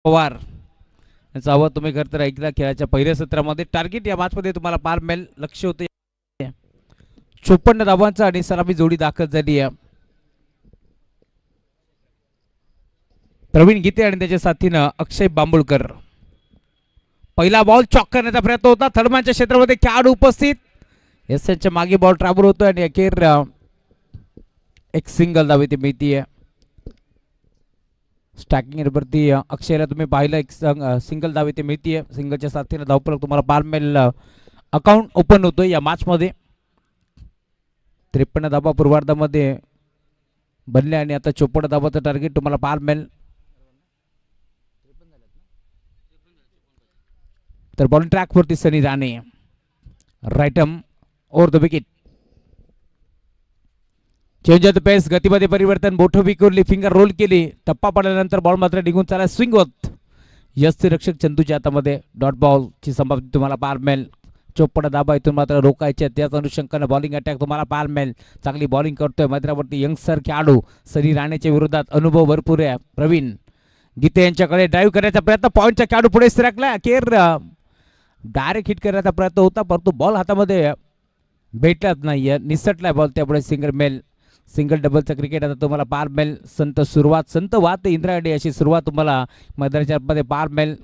पवार यांचा आवाज तुम्ही खरं तर ऐकला. खेळाच्या पहिल्या सत्रामध्ये टार्गेट या मॅचमध्ये तुम्हाला पार मिळेल लक्ष होते. 54 धावांचा आणि सलामी जोडी दाखल झाली आहे. प्रवीण गीते आणि त्याच्या साथीनं अक्षय बांबुळकर. पहिला बॉल चॉक करण्याचा प्रयत्न होता. थर्डमॅनच्या क्षेत्रामध्ये खेळाडू उपस्थित. एस यांच्या मागे बॉल ट्रॅव्हल होतोय आणि अखेर एक सिंगल धाव इथे मिळतीये. स्टॅकिंग वरती अक्षयला तुम्ही पाहिलं एक सिंगल धाव इथे मिळतीये. सिंगलच्या साथीनं धावफलक तुम्हाला पार मिळेल. अकाउंट ओपन होतोय या मॅच मध्ये. 53 धावा पूर्वार्धामध्ये बनले आणि आता 54 धावाचं टार्गेट तुम्हाला पार मिळेल. तर बॉलिंग ट्रॅक वरती Sunny Rane. Right arm over the wicket. Change of the pace. गतीमध्ये परिवर्तन. बोट विखुरली. फिंगर रोल केली. टप्पा पडल्यानंतर बॉल मात्र निघून चालला. स्विंग होत यष्टी रक्षक चंदूच्या हातामध्ये. डॉट बॉल ची संभावना तुम्हाला पार मिळेल. 54 धाबा इथून मात्र रोखायचे. त्याच अनुषंगाने बॉलिंग अटॅक तुम्हाला पार मिळेल. चांगली बॉलिंग करतोय मैदानावरती यंगस्टर खेळाडू सनी राणेच्या विरोधात. अनुभव भरपूर आहे. प्रवीण गीते यांच्याकडे ड्राईव्ह करण्याचा प्रयत्न. पॉईंटचा खेळाडू पुढे सरकला. अखेर डायरेक्ट हिट करण्याचा प्रयत्न होता परंतु बॉल हातामध्ये भेटलाच नाहीये. निसटलाय बॉल. त्यापुढे सिंगल मेल. सिंगल डबलचं क्रिकेट आता तुम्हाला पार मिळेल. संत सुरुवात. संत वात इंद्रायणी अशी सुरुवात तुम्हाला मैदानाच्या मध्ये पार मिळेल.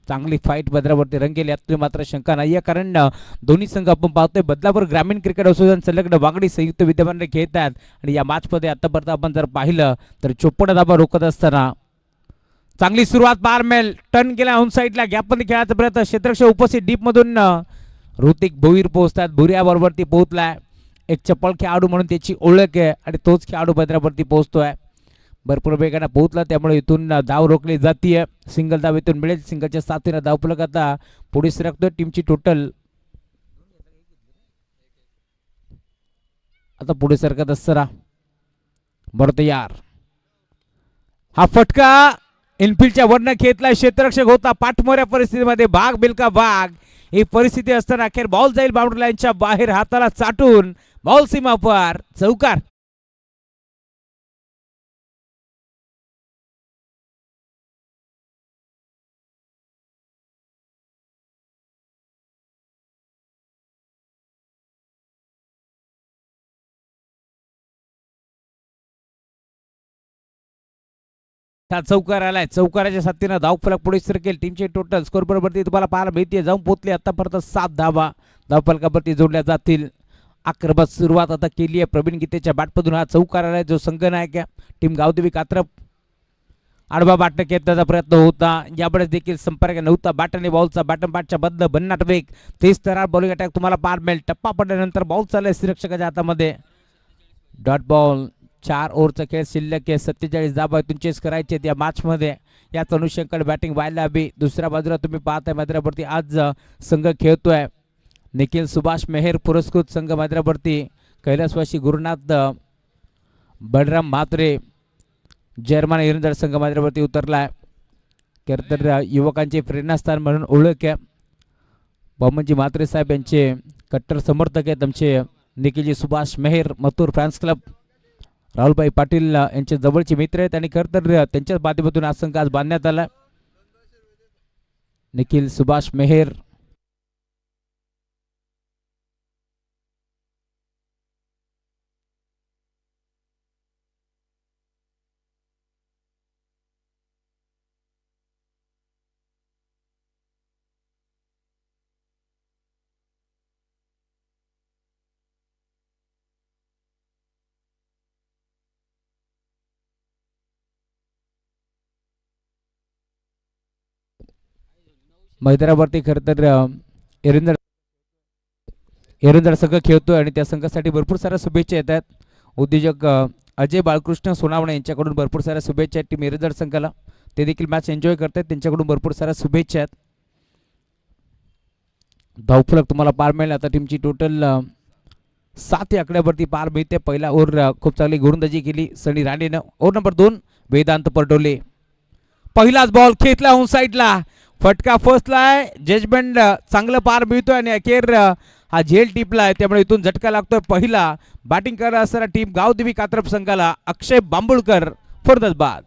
चांगली फाईट मैदानावरती रंगेल यात मात्र शंका नाहीये. कारण दोन्ही संघ आपण पाहतोय बदलापूर ग्रामीण क्रिकेट असोसिएशन संलग्न वागडी संयुक्त विद्यमाने खेळत आहेत. आणि या मॅचमध्ये आतापर्यंत आपण जर पाहिलं तर 54 धाबा रोखत असताना चांगली सुरुवात पार मिळेल. टर्न केला ऑन साईडला. गॅपमध्ये खेळायचा प्रयत्न. क्षेत्ररक्षक उपस्थित. डीप मधून ऋतिक भोईर पोहोचतात. भुरिया बरोबरती पोहोचलाय. एक चपळ खेळाडू म्हणून त्याची ओळख आहे आणि तोच खेळाडू मैदानावरती पोहोचतोय. भरपूर वेगाने पोहोचला त्यामुळे इथून धाव रोखली जातीये. सिंगल धाव इथून मिळेल. सिंगलच्या साथीनं धावफलक आता पुढे सरकतोय. टीमची टोटल आता पुढे सरकत असताना बरं तयार. हा फटका इनफिल्डच्या वरनं खेळतला. क्षेत्ररक्षक होता पाठमोऱ्या परिस्थितीमध्ये. भाग बिलका भाग ही परिस्थिती असताना अखेर बॉल जाईल बाउंड्री लाईनच्या बाहेर. हाताला चाटून बॉल सीमा पार. चौकार. चौकार आलाय. चौकाराच्या साथीनं धावफलक पुढे सरकेल. टीमचे टोटल स्कोर बरोबर तुम्हाला पाहायला मिळते. जाऊन पोहोचले आतापर्यंत 7 धावा धावफलकावरती जोडल्या जातील. आक्रमक सुरुवात आता केली आहे प्रवीण गीतेच्या बॅटमधून. हा चौकार आलाय जो संघनायक आहे टीम गावदेवी कात्रप. आडवा बॅटनं खेळण्याचा प्रयत्न होता. यावेळेस देखील संपर्क नव्हता. बॅटने बॉलचा बॅटन बॅटच्या बदल भन्नाट वेग. 30 तरार बॉलिंग अटॅक तुम्हाला पार मिळेल. टप्पा पडल्यानंतर बॉल चाललाय रक्षकाच्या हातामध्ये. Dot ball. 4 ओव्हरचा खेळ शिल्लक आहे. 47 धावा इथून चेस करायचे या मॅच मध्ये. याच अनुषंगाने बॅटिंग व्हायला हवी. दुसऱ्या बाजूला तुम्ही पाहताय मैदानावरती आज संघ खेळतोय. निखिल सुभाष मेहर पुरस्कृत संघ मैदानावरती. कैलासवासी गुरुनाथ बलराम म्हात्रे जर्मन इरंदर संघ मैदानावरती उतरलाय. तर युवकांचे प्रेरणास्थान म्हणून ओळख आहे. बॉमनजी म्हात्रे साहेब यांचे कट्टर समर्थक आहेत आमचे निखिलजी सुभाष मेहर मथुर फॅन्स क्लब. राहुलभाई पाटील यांचे जवळचे मित्र आहेत आणि खरं तर त्यांच्याच माध्यमातून आज संघ आज बांधण्यात आला. निखिल सुभाष मेहर मैदानावरती खरं तर एरंदर संघ खेळतोय आणि त्या संघासाठी भरपूर साऱ्या शुभेच्छा येतात. उद्योजक अजय बाळकृष्ण सोनावणे यांच्याकडून भरपूर साऱ्या शुभेच्छा आहेत टीम एरंदर संघाला. ते देखील मॅच एन्जॉय करतात. त्यांच्याकडून भरपूर साऱ्या शुभेच्छा आहेत. धावफलक तुम्हाला पार मिळेल. आता टीमची टोटल 7 आकड्यावरती पार मिळते. पहिला ओव्हर खूप चांगली गोलंदाजी केली सनी राणेनं. Over number 2 Vedant Patole. पहिलाच बॉल खेचला ऑन साईडला. फटका फसलाय. जजमेंट चांगलं पार मिळतोय आणि अखेर हा झेल टिपलाय त्यामुळे इथून झटका लागतोय. पहिला बॅटिंग करत असताना टीम गावदेवी कात्रप संघाला अक्षय बांबुळकर फरदसबाद.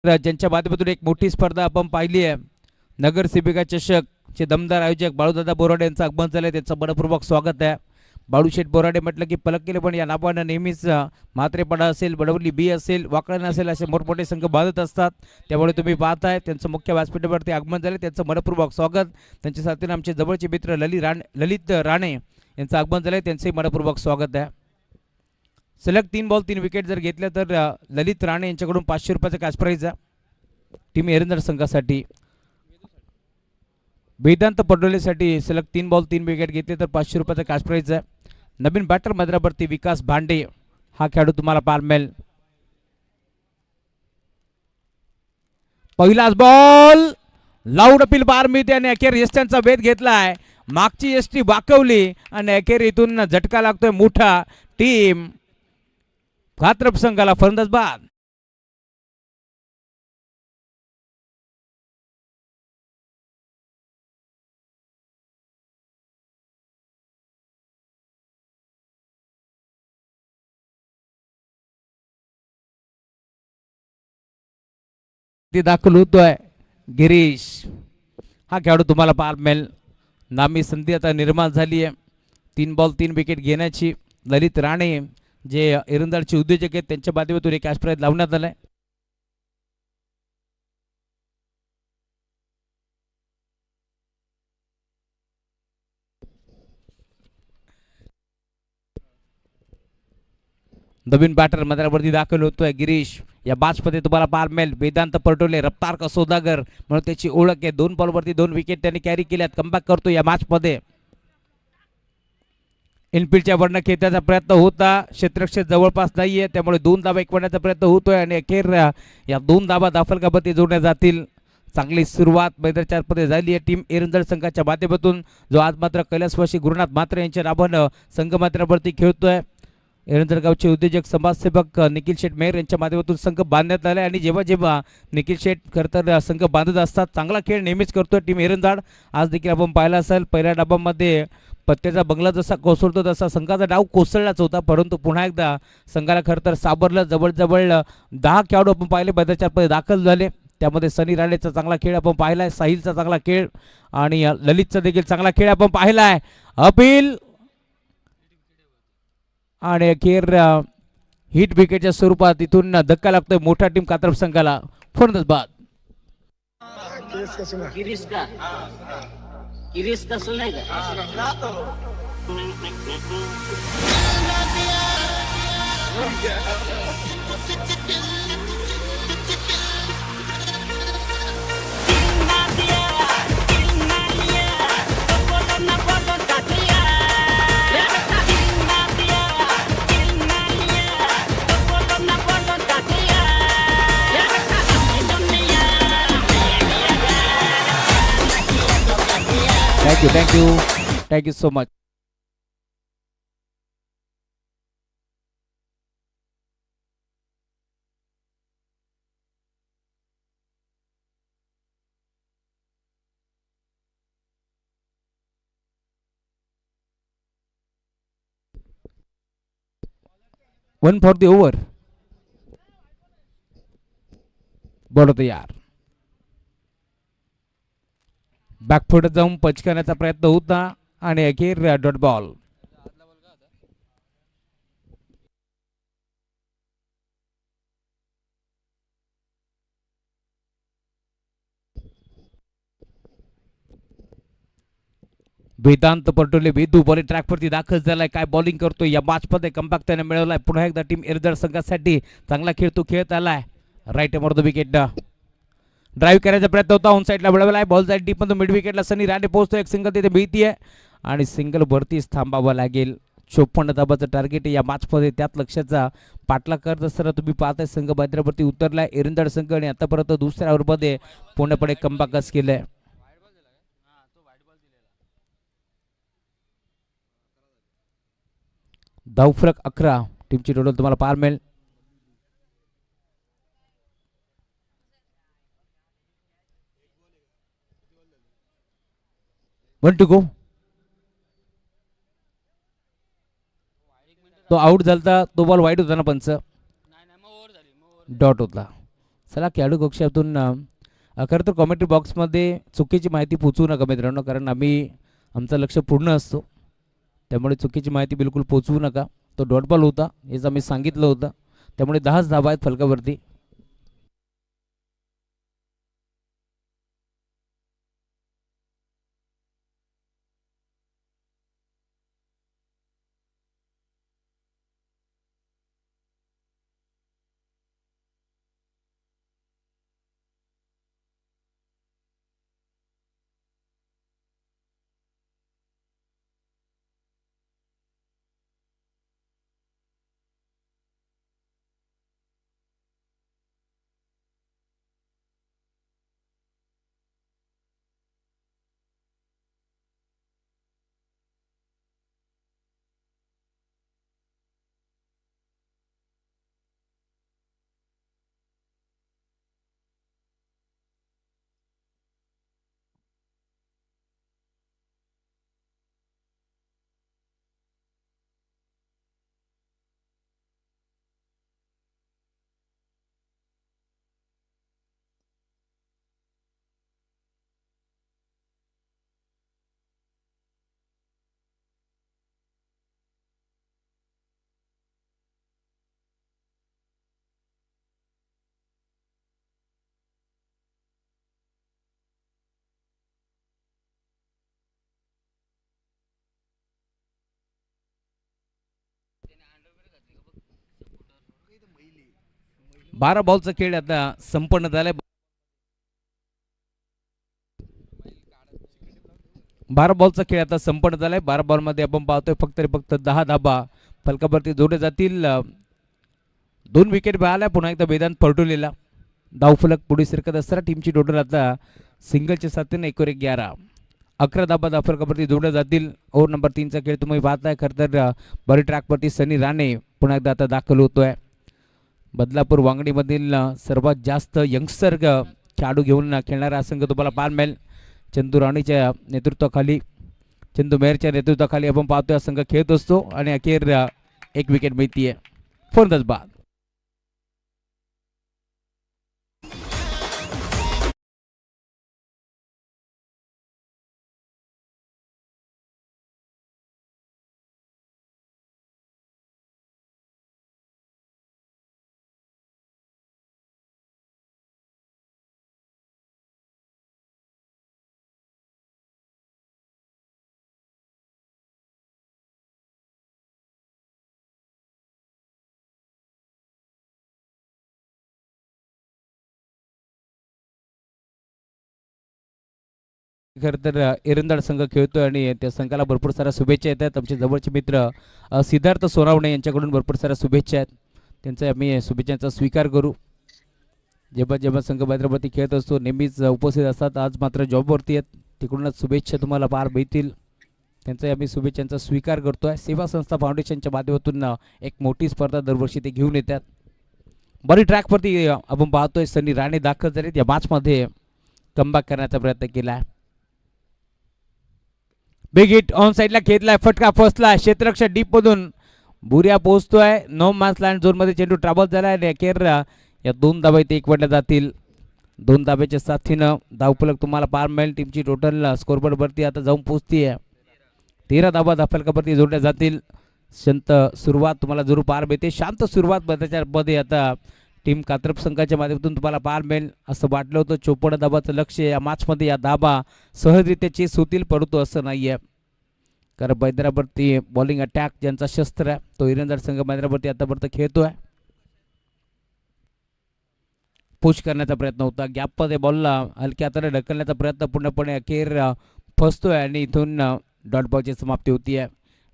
ज्यांच्या माध्यमातून एक मोठी स्पर्धा आपण पाहिली आहे, नगरसेविका चषक चे दमदार आयोजक बाळूदादा बोराडे यांचं आगमन झालंय, त्यांचं मनपूर्वक स्वागत आहे. बाळूशेठ बोराडे म्हटलं की पलक केले, पण या नावानं नेहमीच म्हात्रेपाडा असेल, बडवली बी असेल, वाकळण असेल असे मोठमोठे संघ बांधत असतात. त्यामुळे तुम्ही पाहताय त्यांचं मुख्य व्यासपीठावरती आगमन झाले, त्यांचं मनपूर्वक स्वागत. त्यांच्या साथीने आमचे जवळचे मित्र ललित राणे यांचं आगमन झालंय, त्यांचंही मनपूर्वक स्वागत आहे. सलग 3 बॉल 3 विकेट जर घेतल्या तर ललित राणे यांच्याकडून 500 रुपयाचा कॅश प्राईज आहे टीम एरंदळ संघासाठी. वेदांत पडोलेसाठी सलग 3 बॉल 3 विकेट घेतले तर 500 रुपयाचा कॅश प्राईज आहे. नवीन बॅटर मैदानावरती विकास भांडे हा खेळाडू तुम्हाला पाहायला मिळेल. पहिलाच बॉल लाऊड अपील पार मिळते आणि अखेर यष्ट्यांचा वेध घेतलाय, मागची यष्टी वाकवली आणि अखेर इथून झटका लागतोय मोठा. टीम घात्रप संघाला फलंदाज बाद. दाखल होतोय गिरीश हा खेळाडू तुम्हाला पाहायला मिळेल. नामी संधी आता निर्माण झाली आहे 3 बॉल 3 विकेट घेण्याची. ललित राणे जे एरंदाळचे उद्योजक आहेत त्यांच्या माध्यमातून एक कॅश प्राईज लावण्यात आलाय. नवीन बॅटर मैदानावरती दाखल होतोय गिरीश. या बॅचमध्ये तुम्हाला पाहायला मिळेल वेदांत पटोले रफ्तार का सौदागर म्हणून त्याची ओळख आहे. 2 बॉलवरती 2 विकेट त्यांनी कॅरी केल्यात. कमबॅक करतो या मॅचमध्ये. इनफिल्डच्या वरनं खेळण्याचा प्रयत्न होता, क्षेत्ररक्षक जवळपास नाहीये, त्यामुळे 2 धावा एकवण्याचा प्रयत्न होतोय आणि अखेर या 2 धावा दाफलकामध्ये जोडल्या जातील. चांगली सुरुवात मैदानाच्या मध्ये झाली आहे टीम एरंदळ संघाच्या माध्यमातून, जो आज मात्र कैलासवासी गुरुनाथ म्हात्रे यांच्या नावानं संघ मैदानावरती खेळतोय. एरंदळ गावचे उद्योजक समाजसेवक निखिल शेठ मेहर यांच्या माध्यमातून संघ बांधण्यात आले आणि जेव्हा जेव्हा निखिल शेठ खरं तर संघ बांधत असतात, चांगला खेळ नेहमीच करतोय टीम एरंदळ. आज देखील आपण पाहिला असेल पहिल्या डाबामध्ये पत्त्याचा बंगला जसा कोसळतो तसा संघाचा डाव कोसळलाच होता, परंतु पुन्हा एकदा संघाला खरं तर सावरलं. जवळजवळ 10 खेळाडू आपण पाहिले मैदानाच्या दाखल झाले, त्यामध्ये सनी राणेचा चांगला खेळ आपण पाहिलाय, साहिलचा चांगला खेळ आणि ललितचा देखील चांगला खेळ आपण पाहिलाय. अपील आणि अखेर हिट विकेटच्या स्वरूपात इथून धक्का लागतोय मोठा टीम कात्रप संघाला. फलंदाज बाद. Thank you so much. One for the over. Ball तयार. बॅकफुट जाऊन पचकण्याचा प्रयत्न होता आणि अखेर dot ball. Vedant Patole Vedu bowling ट्रॅकवरती दाखल झालाय. काय बॉलिंग करतो या मॅचमध्ये, कमबॅक त्याने मिळवलाय. पुन्हा एकदा टीम एरंदळ संघासाठी चांगला खेळ तो खेळत आलाय. Right arm over the wicket drive करायचा प्रयत्न होता, ऑन साईडला मिळवलाय. बॉल जाईल डीप मध्ये मिड विकेटला. सनी राणे पोहोचतो, एक सिंगल तिथे मिळतीये आणि सिंगल वरतीच थांबावं लागेल. 54 धाबाचं टार्गेट या मॅचमध्ये, त्यात लक्षाचा पाठलाग करत असताना तुम्ही पाहताय संघ मैदानावरती उतरलाय एरंदळ संघ आणि आतापर्यंत दुसऱ्या ओव्हरमध्ये पूर्णपणे कमबॅकच केलंय. धावफरक 11 टीमची टोटल तुम्हाला पार मिळेल. One to go. तो आउट झाला, तो बॉल वाईट होता ना पंच, डॉट होता. चला खेळाडू कक्षातून खरं तर कॉमेंट्री बॉक्समध्ये चुकीची माहिती पोचवू नका मित्रांनो, कारण आम्ही आमचं लक्ष पूर्ण असतो. त्यामुळे चुकीची माहिती बिलकुल पोचवू नका. तो डॉट बॉल होता हेच आम्ही सांगितलं होतं. त्यामुळे 10च धाबा आहेत फलकावरती. बारा बॉलचा खेळ आता संपन्न झालाय. 12 बॉलचा खेळ आता संपन्न झालाय. 12 बॉलमध्ये आपण पाहतोय फक्त 10 धाबा फलकावरती जोडले जातील. 2 विकेट मिळाल्या. पुन्हा एकदा वेदांत पलटवलेला धावफलक पुढे सरकत असताना टीमची टोटल आता सिंगलच्या साथीने 1-11. 11 धाबा धावफलकावरती जोडल्या जातील. ओव्हर नंबर 3चा खेळ तुम्ही पाहताय. खरं तर बरी ट्रॅकवरती सनी राणे पुन्हा एकदा आता दाखल होतोय. बदलापूर वांगडीमधील सर्वात जास्त यंगस्टर खेळाडू घेऊन खेळणारा संघ तुम्हाला पाहायला मिळेल. चंदू राणीच्या नेतृत्वाखाली, चंदू मेहरच्या नेतृत्वाखाली आपण पाहतोय संघ खेळत असतो आणि अखेर 1 विकेट मिळतीये. फलंदाज बाद. खरं तर एरंदाड संघ खेळतोय आणि त्या संघाला भरपूर साऱ्या शुभेच्छा येतात. आमचे जवळचे मित्र सिद्धार्थ सोनावणे यांच्याकडून भरपूर साऱ्या शुभेच्छा आहेत. त्यांचा आम्ही शुभेच्छांचा स्वीकार करू. जेव्हा जेव्हा संघ मैदानावरती खेळत असतो नेहमीच उपस्थित असतात. आज मात्र जॉबवरती आहेत. तिकडूनच शुभेच्छा तुम्हाला पार मिळतील. त्यांचा आम्ही शुभेच्छांचा स्वीकार करतोय. सेवा संस्था फाउंडेशनच्या माध्यमातून एक मोठी स्पर्धा दरवर्षी ते घेऊन येतात. बरी ट्रॅकवरती आपण पाहतोय सनी राणे दाखल झालेत. या मॅचमध्ये कमबॅक करण्याचा प्रयत्न केला. बिग हिट ऑन साइडला खेचलाय. फटका फसला. क्षेत्ररक्षक डीप मधून बुऱ्या पोहोचतोय. नो मॅच लँड झोन मध्ये चेंडू ट्रॅव्हल झालाय आणि अखेर या 2 धाबा इथे एकवटल्या जातील. 2 धाब्याच्या साथीनं धावफलक तुम्हाला पार मिळेल. टीमची टोटल स्कोरबोर्ड वरती आता जाऊन पोहोचतीये. 13 धाबा धावफलकावरती जोडल्या जातील. शांत सुरुवात तुम्हाला जरूर पार मिळते. शांत सुरुवात मध्ये आता टीम कात्रप संघाच्या माध्यमातून तुम्हाला पार मिळेल असं वाटलं होतं. 54 धाबाचं लक्ष या मॅचमध्ये या धाबा सहजरित्या चेस होतील, परंतु असं नाहीये. कारण मैदानावरती बॉलिंग अटॅक ज्यांचा शस्त्र आहे तो इरंदाज संघ मैदानावरती आतापर्यंत खेळतोय. पुश करण्याचा प्रयत्न होता. गॅपमध्ये बॉलला हलक्या हाताने ढकलण्याचा प्रयत्न पूर्णपणे अखेर फसतोय आणि इथून डॉट बॉलची समाप्ती होतीये.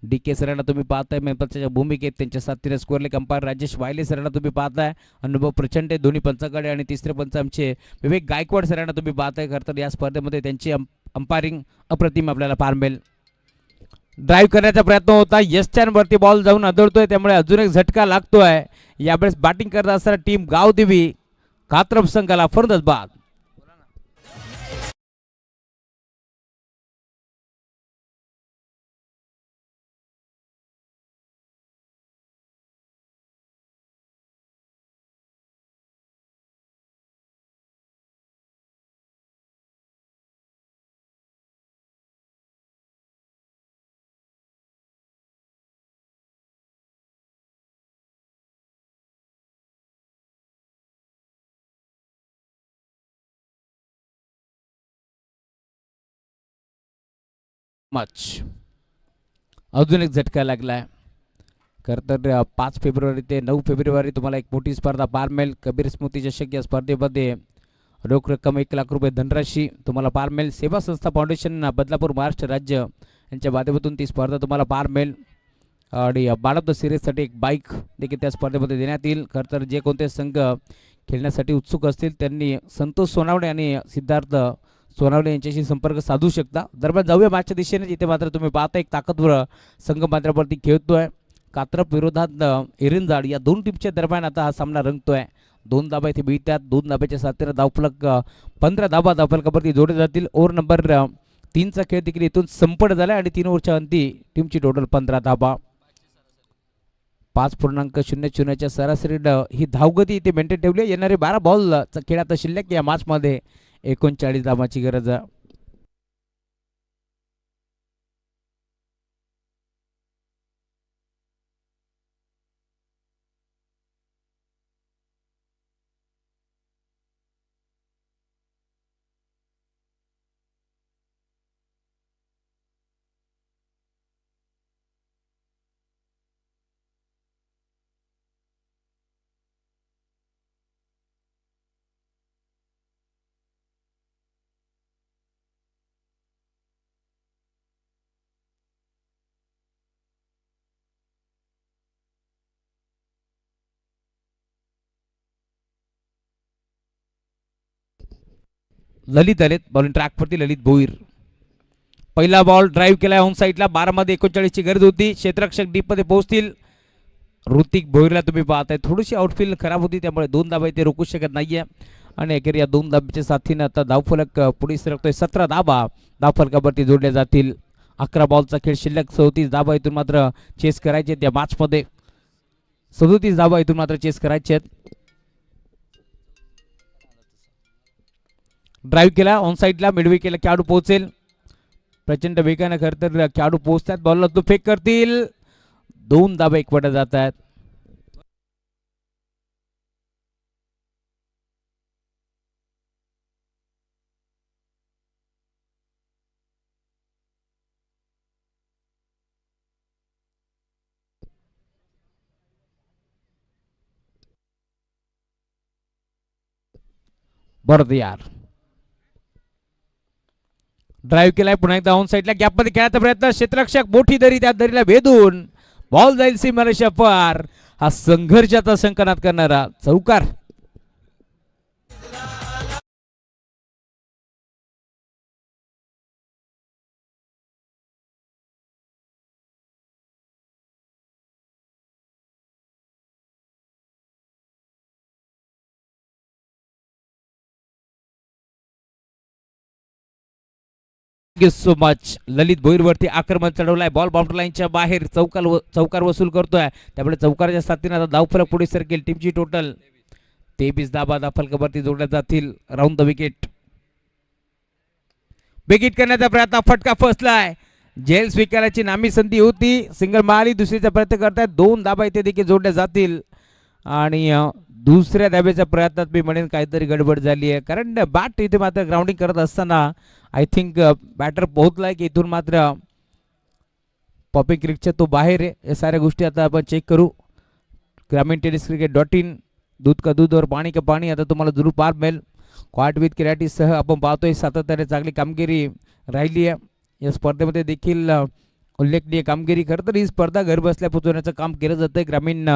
डी के सरांना तुम्ही पाहताय मेंबरच्या भूमिकेत. त्यांच्या साथीने स्कोअरले अंपायर राजेश वायले सरांना तुम्ही पाहताय. अनुभव प्रचंड दोन्ही पंचाकडे आणि तिसरे पंच आमचे विवेक गायकवाड सरांना तुम्ही पाहताय. खरं तर या स्पर्धेमध्ये त्यांची अंपायरिंग अप्रतिम आपल्याला पार मिळेल. ड्राईव्ह करण्याचा प्रयत्न होता. यस्टॅनवरती बॉल जाऊन आदळतोय त्यामुळे अजून एक झटका लागतोय. यावेळेस बॅटिंग करत असताना टीम गावदेवी कात्रप संघाला फलंदाज बाद. मच अजून एक झटका लागलाय. खरं तर 5 फेब्रुवारी ते 9 फेब्रुवारी तुम्हाला एक मोठी स्पर्धा पार मिळेल. कबीर स्मृती चषक या स्पर्धेमध्ये रोख रक्कम 1 लाख रुपये धनराशी तुम्हाला पार मिळेल. सेवा संस्था फाउंडेशन बदलापूर महाराष्ट्र राज्य यांच्या माध्यमातून ती स्पर्धा तुम्हाला पार मिळेल. आणि बाळाप्पा सिरीजसाठी एक बाईक देखील त्या स्पर्धेमध्ये देण्यात येईल. खरं तर जे कोणते संघ खेळण्यासाठी उत्सुक असतील त्यांनी संतोष सोनावणे आणि सिद्धार्थ सोनावणे यांच्याशी संपर्क साधू शकता. दरम्यान जाऊया मॅचच्या दिशेने, जिथे मात्र तुम्ही पाहता एक ताकदवर संघ मात्रावरती खेळतोय. कात्रप विरोधात एरंजाड या दोन टीमच्या दरम्यान आता हा सामना रंगतोय. 2 धाबा इथे मिळतात. 2 धाब्याच्या साथीने धावफलक 15 धाबा धावफलकावरती जोडले जातील. ओव्हर नंबर 3चा खेळ देखील इथून संपन्न झाला आणि 3 ओव्हरच्या अंती टीमची टोटल 15 धाबा. 5.00च्या सरासरीनं ही धावगती इथे मेंटेन ठेवली. येणारे 12 बॉल खेळात शिल्लक या मॅचमध्ये 39 धावांची गरज आहे. ललित आलेत बॉलिंग ट्रॅकवरती. ललित भोईर पहिला बॉल ड्राईव्ह केलाय ऑन साईडला. 12 मध्ये 39ची गरज होती. क्षेत्ररक्षक डीप मध्ये पोहोचतील. ऋतिक भोईरला तुम्ही पाहताय थोडीशी आउटफील्ड खराब होती, त्यामुळे 2 धाबा इथे रोखू शकत नाहीये. आणि अखेर या 2 धाब्याच्या साथीनं आता धावफलक पुढे सरकतोय. 17 धाबा धावफलकावरती जोडल्या जातील. 11 बॉलचा खेळ शिल्लक. 37 धाबा इथून मात्र चेस करायचे त्या मॅचमध्ये. 37 धाबा इथून मात्र चेस करायचे आहेत. ड्राईव्ह केला ऑन साईडला. मिडवे केला. खेळाडू पोहोचेल प्रचंड वेगाने. खरं तर खेळाडू पोहोचतात. बॉलला तो फेक करतील. 2 धाबा एकवटा जात आहेत. बरं यार ड्राईव्ह केलाय पुन्हा एकदा ऑन साईडला. गॅपमध्ये खेळायचा प्रयत्न. क्षेत्ररक्षक मोठी दरी, त्या दरीला भेदून बॉल जाईल सीमारेषा पार. हा संघर्षाचा संकनात करणारा चौकार. So much. ललित भोईरवरती आक्रमण चढवलाय. बॉल बाउंड्री लाईनच्या बाहेर. चौकार वसूल करतोय. त्यामुळे चौकाराच्या साथीने आता धावफलक पुढे सरकेल. टीमची टोटल 23 धाबा धावफलकावरती जोडल्या जातील. Round the wicket. विकेट करण्याचा प्रयत्न. फटका फसलाय. जेल स्वीकारायची नामी संधी होती. सिंगल मारली. दुसरीचा प्रयत्न करतायत. 2 धाबा इथे देखील जोडल्या जातील. आणि दुसऱ्या धाब्याच्या प्रयत्नात मी म्हणेन काहीतरी गडबड झाली आहे, कारण बॅट इथे मात्र ग्राउंडिंग करत असताना आय थिंक बॅटर पोहोचलाय की इथून मात्र पॉपिंग क्रिकच्या तो बाहेर आहे. या साऱ्या गोष्टी आता आपण चेक करू. ग्रामीण टेनिस क्रिकेट.in. दूध का दूध और पाणी का पाणी आता तुम्हाला जरूर पार मिळेल. क्वाट विथ किराटीसह आपण पाहतोय सातत्याने चांगली कामगिरी राहिली आहे या स्पर्धेमध्ये देखील. उल्लेखनीय कामगिरी. खरं तर ही स्पर्धा घर बसल्या पोहोचवण्याचं काम केलं जातं ग्रामीण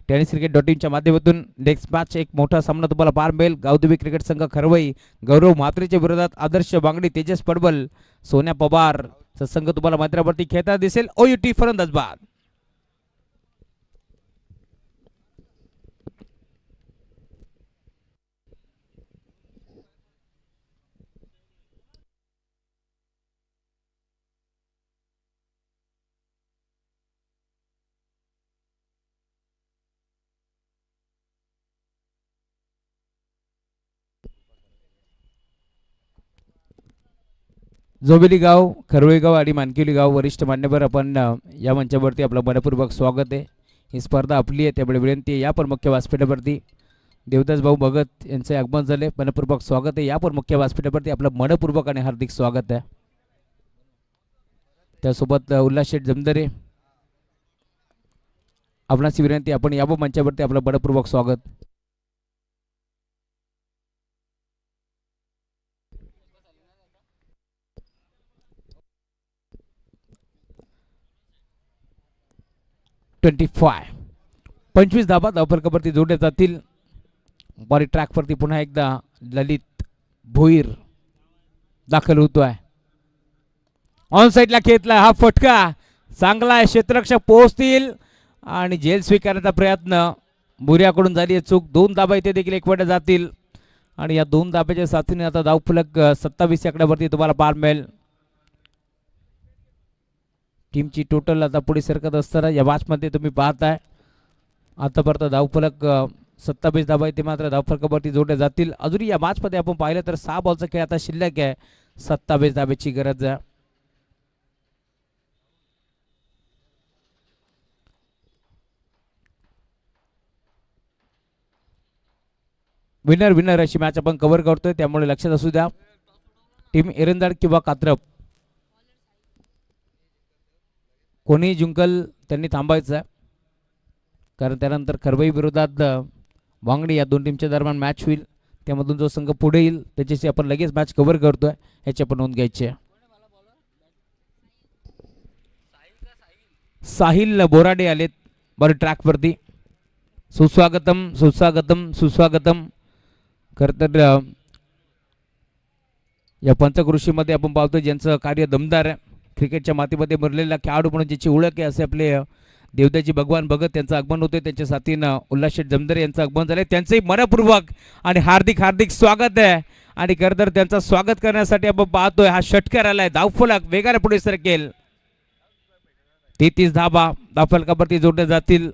टेनिस क्रिकेट.inच्या माध्यमातून. नेक्स्ट मॅच एक मोठा सामना तुम्हाला पार मिळेल. गावदेवी क्रिकेट संघ खरवई गौरव म्हात्रेच्या विरोधात आदर्श बांगडी तेजस पडबल सोन्या पवार संघ तुम्हाला मैदानावरती खेळताना दिसेल. OUT फलंदाज. जोबेली गाव, खरवई गाव आणि मानकिवली गाव वरिष्ठ मान्यवर आपण या मंचावरती आपलं मनपूर्वक स्वागत आहे. ही स्पर्धा आपली आहे त्यामुळे विनंती आहे या पण मुख्य व्यासपीठावरती देवदास भाऊ भगत यांचे आगमन झाले. मनपूर्वक स्वागत आहे. या पण मुख्य व्यासपीठावरती आपलं मनपूर्वक आणि हार्दिक स्वागत आहे. त्यासोबत उल्हास शेठ जमदरे. आपणास विनंती, आपण यावं मंचावरती. आपलं बडपूर्वक स्वागत. (25) 25 धाबा धावफलकावरती जोडल्या जातील. बॉडी ट्रॅकवरती पुन्हा एकदा ललित भोईर दाखल होतोय. ऑन साईडला खेळला हा फटका चांगला आहे. क्षेत्ररक्षक पोहोचतील आणि झेल स्वीकारण्याचा प्रयत्न बुऱ्याकडून झाली आहे चूक. 2 धाबा इथे देखील एकवटल्या जातील आणि या 2 धाब्याच्या साथीने आता धावफलक 27 आकड्यावरती तुम्हाला पार मिळेल. टीमची टोटल आता पुढे सरकत असताना या मॅचमध्ये तुम्ही पाहताय आतापर्यंत धावफलक 27 धाबा इथे मात्र धावफलकावरती जोडल्या जातील. अजूनही या मॅचमध्ये आपण पाहिलं तर 6 बॉलचा खेळ आता शिल्लक आहे. 27 धाब्याची गरज आहे. विनर विनर अशी मॅच आपण कव्हर करतोय, त्यामुळे लक्षात असू द्या. टीम एरंदाड किंवा कात्रप कोणी जिंकल त्यांनी थांबायचं आहे, कारण त्यानंतर खरबई विरोधात वांगडी या 2 टीमच्या दरम्यान मॅच होईल. त्यामधून जो संघ पुढे येईल त्याच्याशी आपण लगेच मॅच कव्हर करतोय, ह्याची आपण नोंद घ्यायची आहे. साहिल बोराडे आलेत बरं ट्रॅकवरती. सुस्वागतम सुस्वागतम सुस्वागतम. खरं तर या पंचकृषीमध्ये आपण पाहतो ज्यांचं कार्य दमदार आहे, क्रिकेटच्या मातीमध्ये भरलेला खेळाडू म्हणून ज्याची ओळख आहे, असे आपले देवदाजी भगवान भगत यांचं आगमन होते. त्यांच्या साथीनं उल्हास शेठ जमदरे यांचं आगमन झाले. त्यांचंही मनपूर्वक आणि हार्दिक हार्दिक स्वागत आहे. आणि खरं तर त्यांचं स्वागत करण्यासाठी आपण पाहतोय हा षटकार आलाय. धावफलक वेगाने पुढे सरकेल. 33 धाबा धावफलकावरती जोडल्या जातील.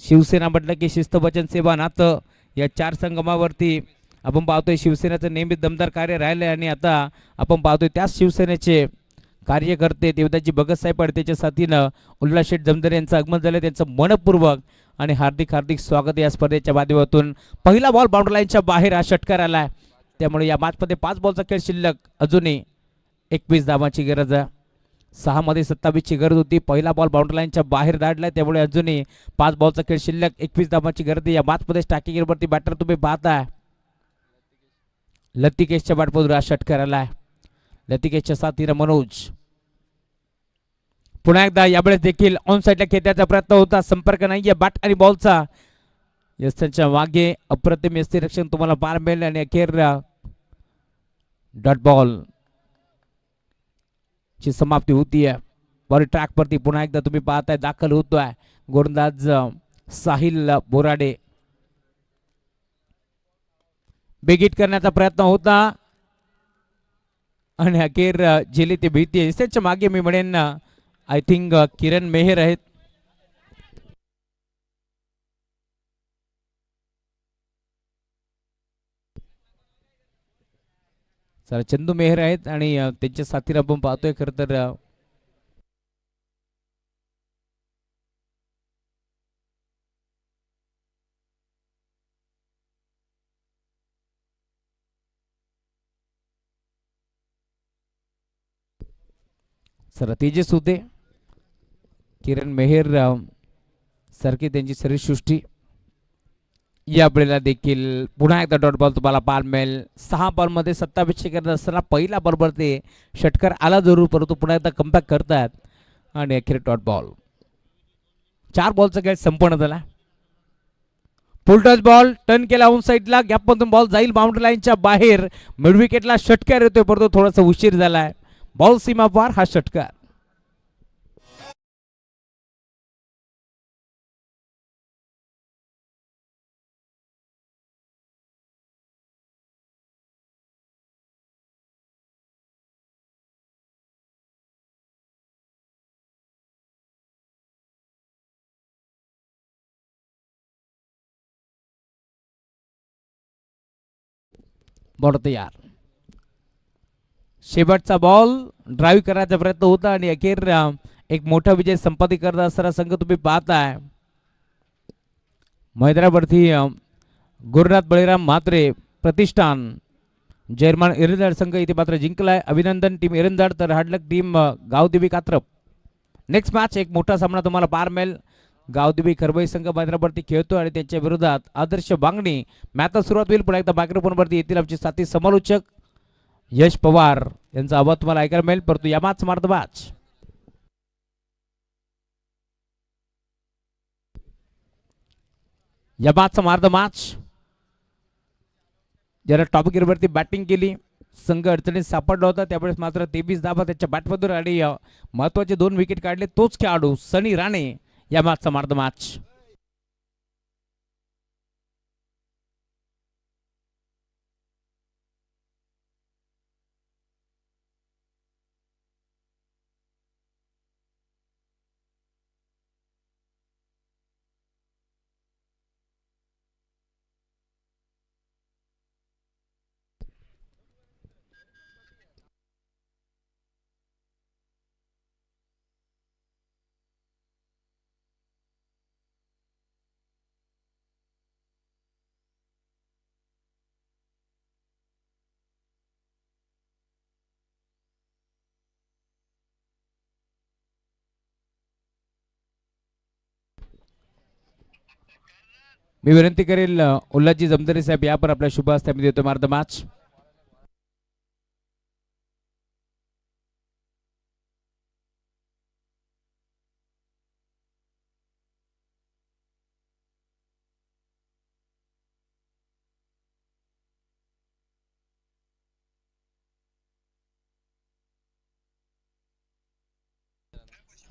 शिवसेना म्हटलं की शिस्त वचन सेवा नातं या 4 संगमावरती आपण पाहतोय शिवसेनेचं नेहमी दमदार कार्य राहिलंय. आणि आता आपण पाहतोय त्याच शिवसेनेचे कार्यकर्ते देवदाजी भगतसाहेब पडतेच्या साथीनं उल्हास शेठ जमदरे यांचं आगमन झालं. त्यांचं मनपूर्वक आणि हार्दिक हार्दिक स्वागत या स्पर्धेच्या माध्यमातून. पहिला बॉल बाउंड्री लाईनच्या बाहेर हा षटकार आलाय, त्यामुळे या मॅचमध्ये 5 बॉलचा खेळ शिल्लक. अजूनही 21 धावांची गरज आहे. 6 मध्ये 27ची गरज होती. पहिला बॉल बाउंड्री लाईनच्या बाहेर धाडलाय, त्यामुळे अजूनही 5 बॉलचा खेळ शिल्लक. 21 धावांची गरज. या मॅचमध्ये स्टॅकिंगवरती बॅटर तुम्ही पाहताय लतिकेशच्या बॅटमधून हा षटकार आलाय. लतिकेशच्या साथीनं मनोज. पुन्हा एकदा यावेळेस देखील ऑन साईडला खेळण्याचा प्रयत्न होता, संपर्क नाहीये बॅट आणि बॉलचा. यस्टनच्या मागे अप्रतिम यष्टीरक्षण तुम्हाला पार मिळेल आणि अखेर डॉट बॉल ची समाप्ती होती आहे. बॉडी ट्रॅकवरती पुन्हा एकदा तुम्ही पाहताय दाखल होतोय गोलंदाज साहिल बोराडे. बेगिट करण्याचा प्रयत्न होता आणि अखेर झेली ते भीती. त्यांच्या मागे मी म्हणेन आय थिंक किरण मेहर आहेत. सर चंदू मेहर आहेत आणि त्यांच्या साथीला आपण पाहतोय खरं तर सर तेजस होते. किरण मेहर सारखी त्यांची सृष्टी. या वेळेला देखील पुन्हा एकदा डॉट बॉल तुम्हाला पार मिळेल. 6 बॉलमध्ये 27 करत असताना पहिला बॉलवर ते षटकार आला जरूर, परंतु पुन्हा एकदा कमबॅक करतात आणि अखेर डॉट बॉल. 4 बॉलचा खेळ संपन्न झाला. फुल टच बॉल टर्न केला ऑन साईडला. गॅपमधून बॉल जाईल बाउंड्री लाईनच्या बाहेर. मिड विकेटला षटकार येतोय, परंतु थोडासा उशीर झालाय. बॉल सीमा पार हा षटकार. बॉल तयार. शेवटचा बॉल ड्राईव्ह करायचा प्रयत्न होता आणि अखेर एक मोठा विजय संपादित करत असणारा संघ तुम्ही पाहताय. मैदानावरती गुरुनाथ बळीराम म्हात्रे प्रतिष्ठान जर्मन एरंजाड संघ इथे मात्र जिंकलाय. अभिनंदन टीम एरंजाड, तर हार्डलक team Gavdevi Katrap. Next match एक मोठा सामना तुम्हाला पार मिळेल. गावदेवी खरबई संघ मैदानावरती खेळतो आणि त्यांच्या विरोधात आदर्श वांगणी. मॅच सुरुवात होईल. पुन्हा एकदा मायक्रोफोनवरती येतील आमचे साथी समालोचक यश पवार यांचा आवाज तुम्हाला ऐकायला मिळेल. परंतु या मॅच मार्द मॅच या मॅचचा मार्द मॅच ज्याला टॉप गिअरवरती बॅटिंग केली संघ अडचणीत सापडला होता, त्यावेळेस मात्र 23 धावा त्याच्या बॅटमधून आणि महत्वाचे 2 विकेट काढले तोच खेळाडू सनी राणे. या मॅचचा मार्द मॅच मी विनंती करेल उल्हासजी जमदरे साहेब या पर आपल्या शुभ हस्ते देतो मार्द मॅच.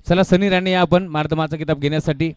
चला सनी राणे या आपण मार्दमाचा किताब घेण्यासाठी.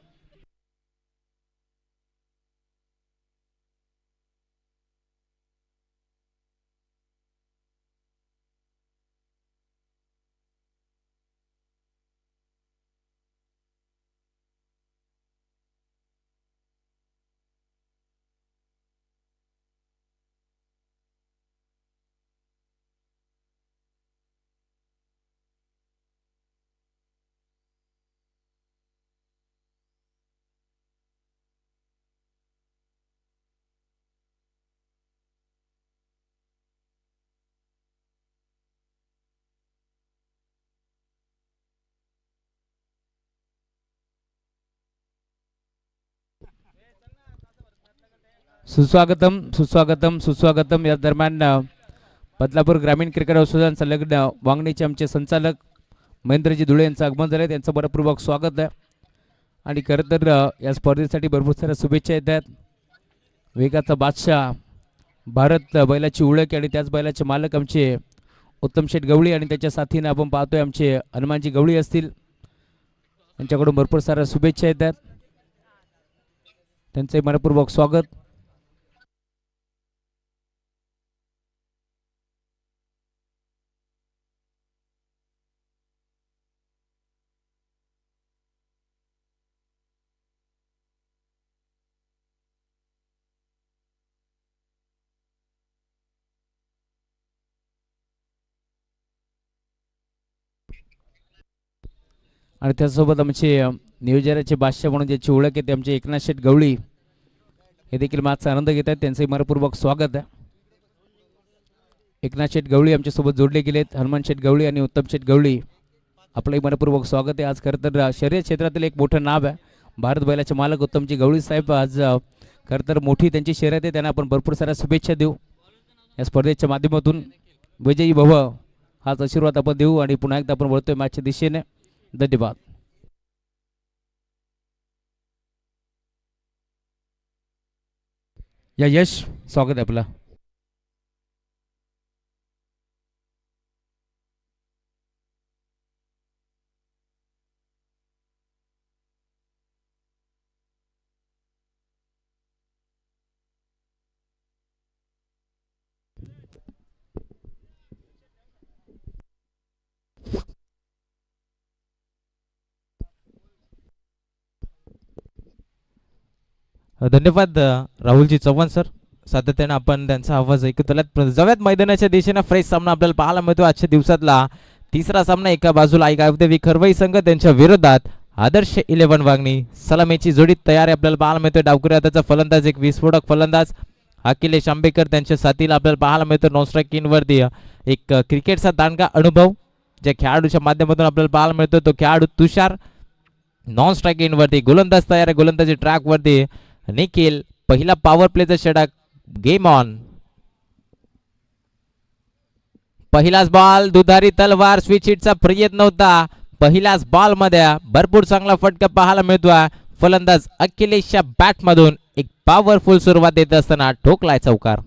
सुस्वागतम सुस्वागतम सुस्वागतम. या दरम्यान बदलापूर ग्रामीण क्रिकेट असोसिएशन संलग्न वांगणीचे आमचे संचालक महेंद्रजी धुळे यांचं आगमन झालं, त्यांचं मनपूर्वक स्वागत आहे. आणि खरं तर या स्पर्धेसाठी भरपूर साऱ्या शुभेच्छा येतात. वेगाचा बादशाह भारत बैलाची ओळख आणि त्याच बैलाचे मालक आमचे उत्तम शेठ गवळी आणि त्याच्या साथीने आपण पाहतोय आमचे हनुमानजी गवळी असतील, त्यांच्याकडून भरपूर साऱ्या शुभेच्छा येतात, त्यांचे मनपूर्वक स्वागत. आणि त्यासोबत आमचे नियोजनाचे बादशाह म्हणून ज्याची ओळख आहे ते आमचे एकनाथ शेठ गवळी हे देखील माझा आनंद घेत आहेत, त्यांचे मनपूर्वक स्वागत आहे. एकनाथ शेठ गवळी आमच्यासोबत जोडले गेलेत. हनुमान शेठ गवळी आणि उत्तम शेठ गवळी आपलंही मनपूर्वक स्वागत आहे. आज खरं तर शर्यत क्षेत्रातील एक मोठं नाव आहे भारत बैलाचे मालक उत्तमजी गवळी साहेब. आज खरं तर मोठी त्यांची शर्यत आहे, त्यांना आपण भरपूर साऱ्या शुभेच्छा देऊ. या स्पर्धेच्या माध्यमातून विजयी भव हाच आशीर्वाद आपण देऊ आणि पुन्हा एकदा आपण वळतोय मॅचच्या दिशेने. धन्यवाद. या यश स्वागत आहे आपलं. धन्यवाद राहुलजी चव्हाण सर, सातत्याने आपण त्यांचा आवाज ऐकत आलात. जाऊयात मैदानाच्या दिशेने. फ्रेश सामना आपल्याला पाहायला मिळतो आजच्या दिवसातला तिसरा सामना. एका बाजूला आई गावदेवी खरवई संघ, त्यांच्या विरोधात आदर्श 11 वागणी. सलामीची जोडी तयार आहे आपल्याला पाहायला मिळतोय. डावकरी हाताचा फलंदाज, एक विस्फोटक फलंदाज अखिलेश आंबेकर त्यांच्या साथीला आपल्याला पाहायला मिळतं नॉन स्ट्राईक इन वरती एक क्रिकेटचा दांडगा अनुभव ज्या खेळाडूच्या माध्यमातून आपल्याला पाहायला मिळतो तो खेळाडू तुषार नॉन स्ट्राईक इन वरती गोलंदाज तयार आहे गोलंदाजी ट्रॅक वरती निखिल पहिला पॉवर प्लेचा षटक गेम ऑन पहिलाच बॉल दुधारी तलवार स्विच हिटचा प्रयत्न नव्हता पहिल्याच बॉल मध्ये भरपूर चांगला फटका पाहायला मिळतोय फलंदाज अखिलेशच्या बॅट मधून एक पॉवरफुल सुरुवात देत असताना ठोकलाय चौकार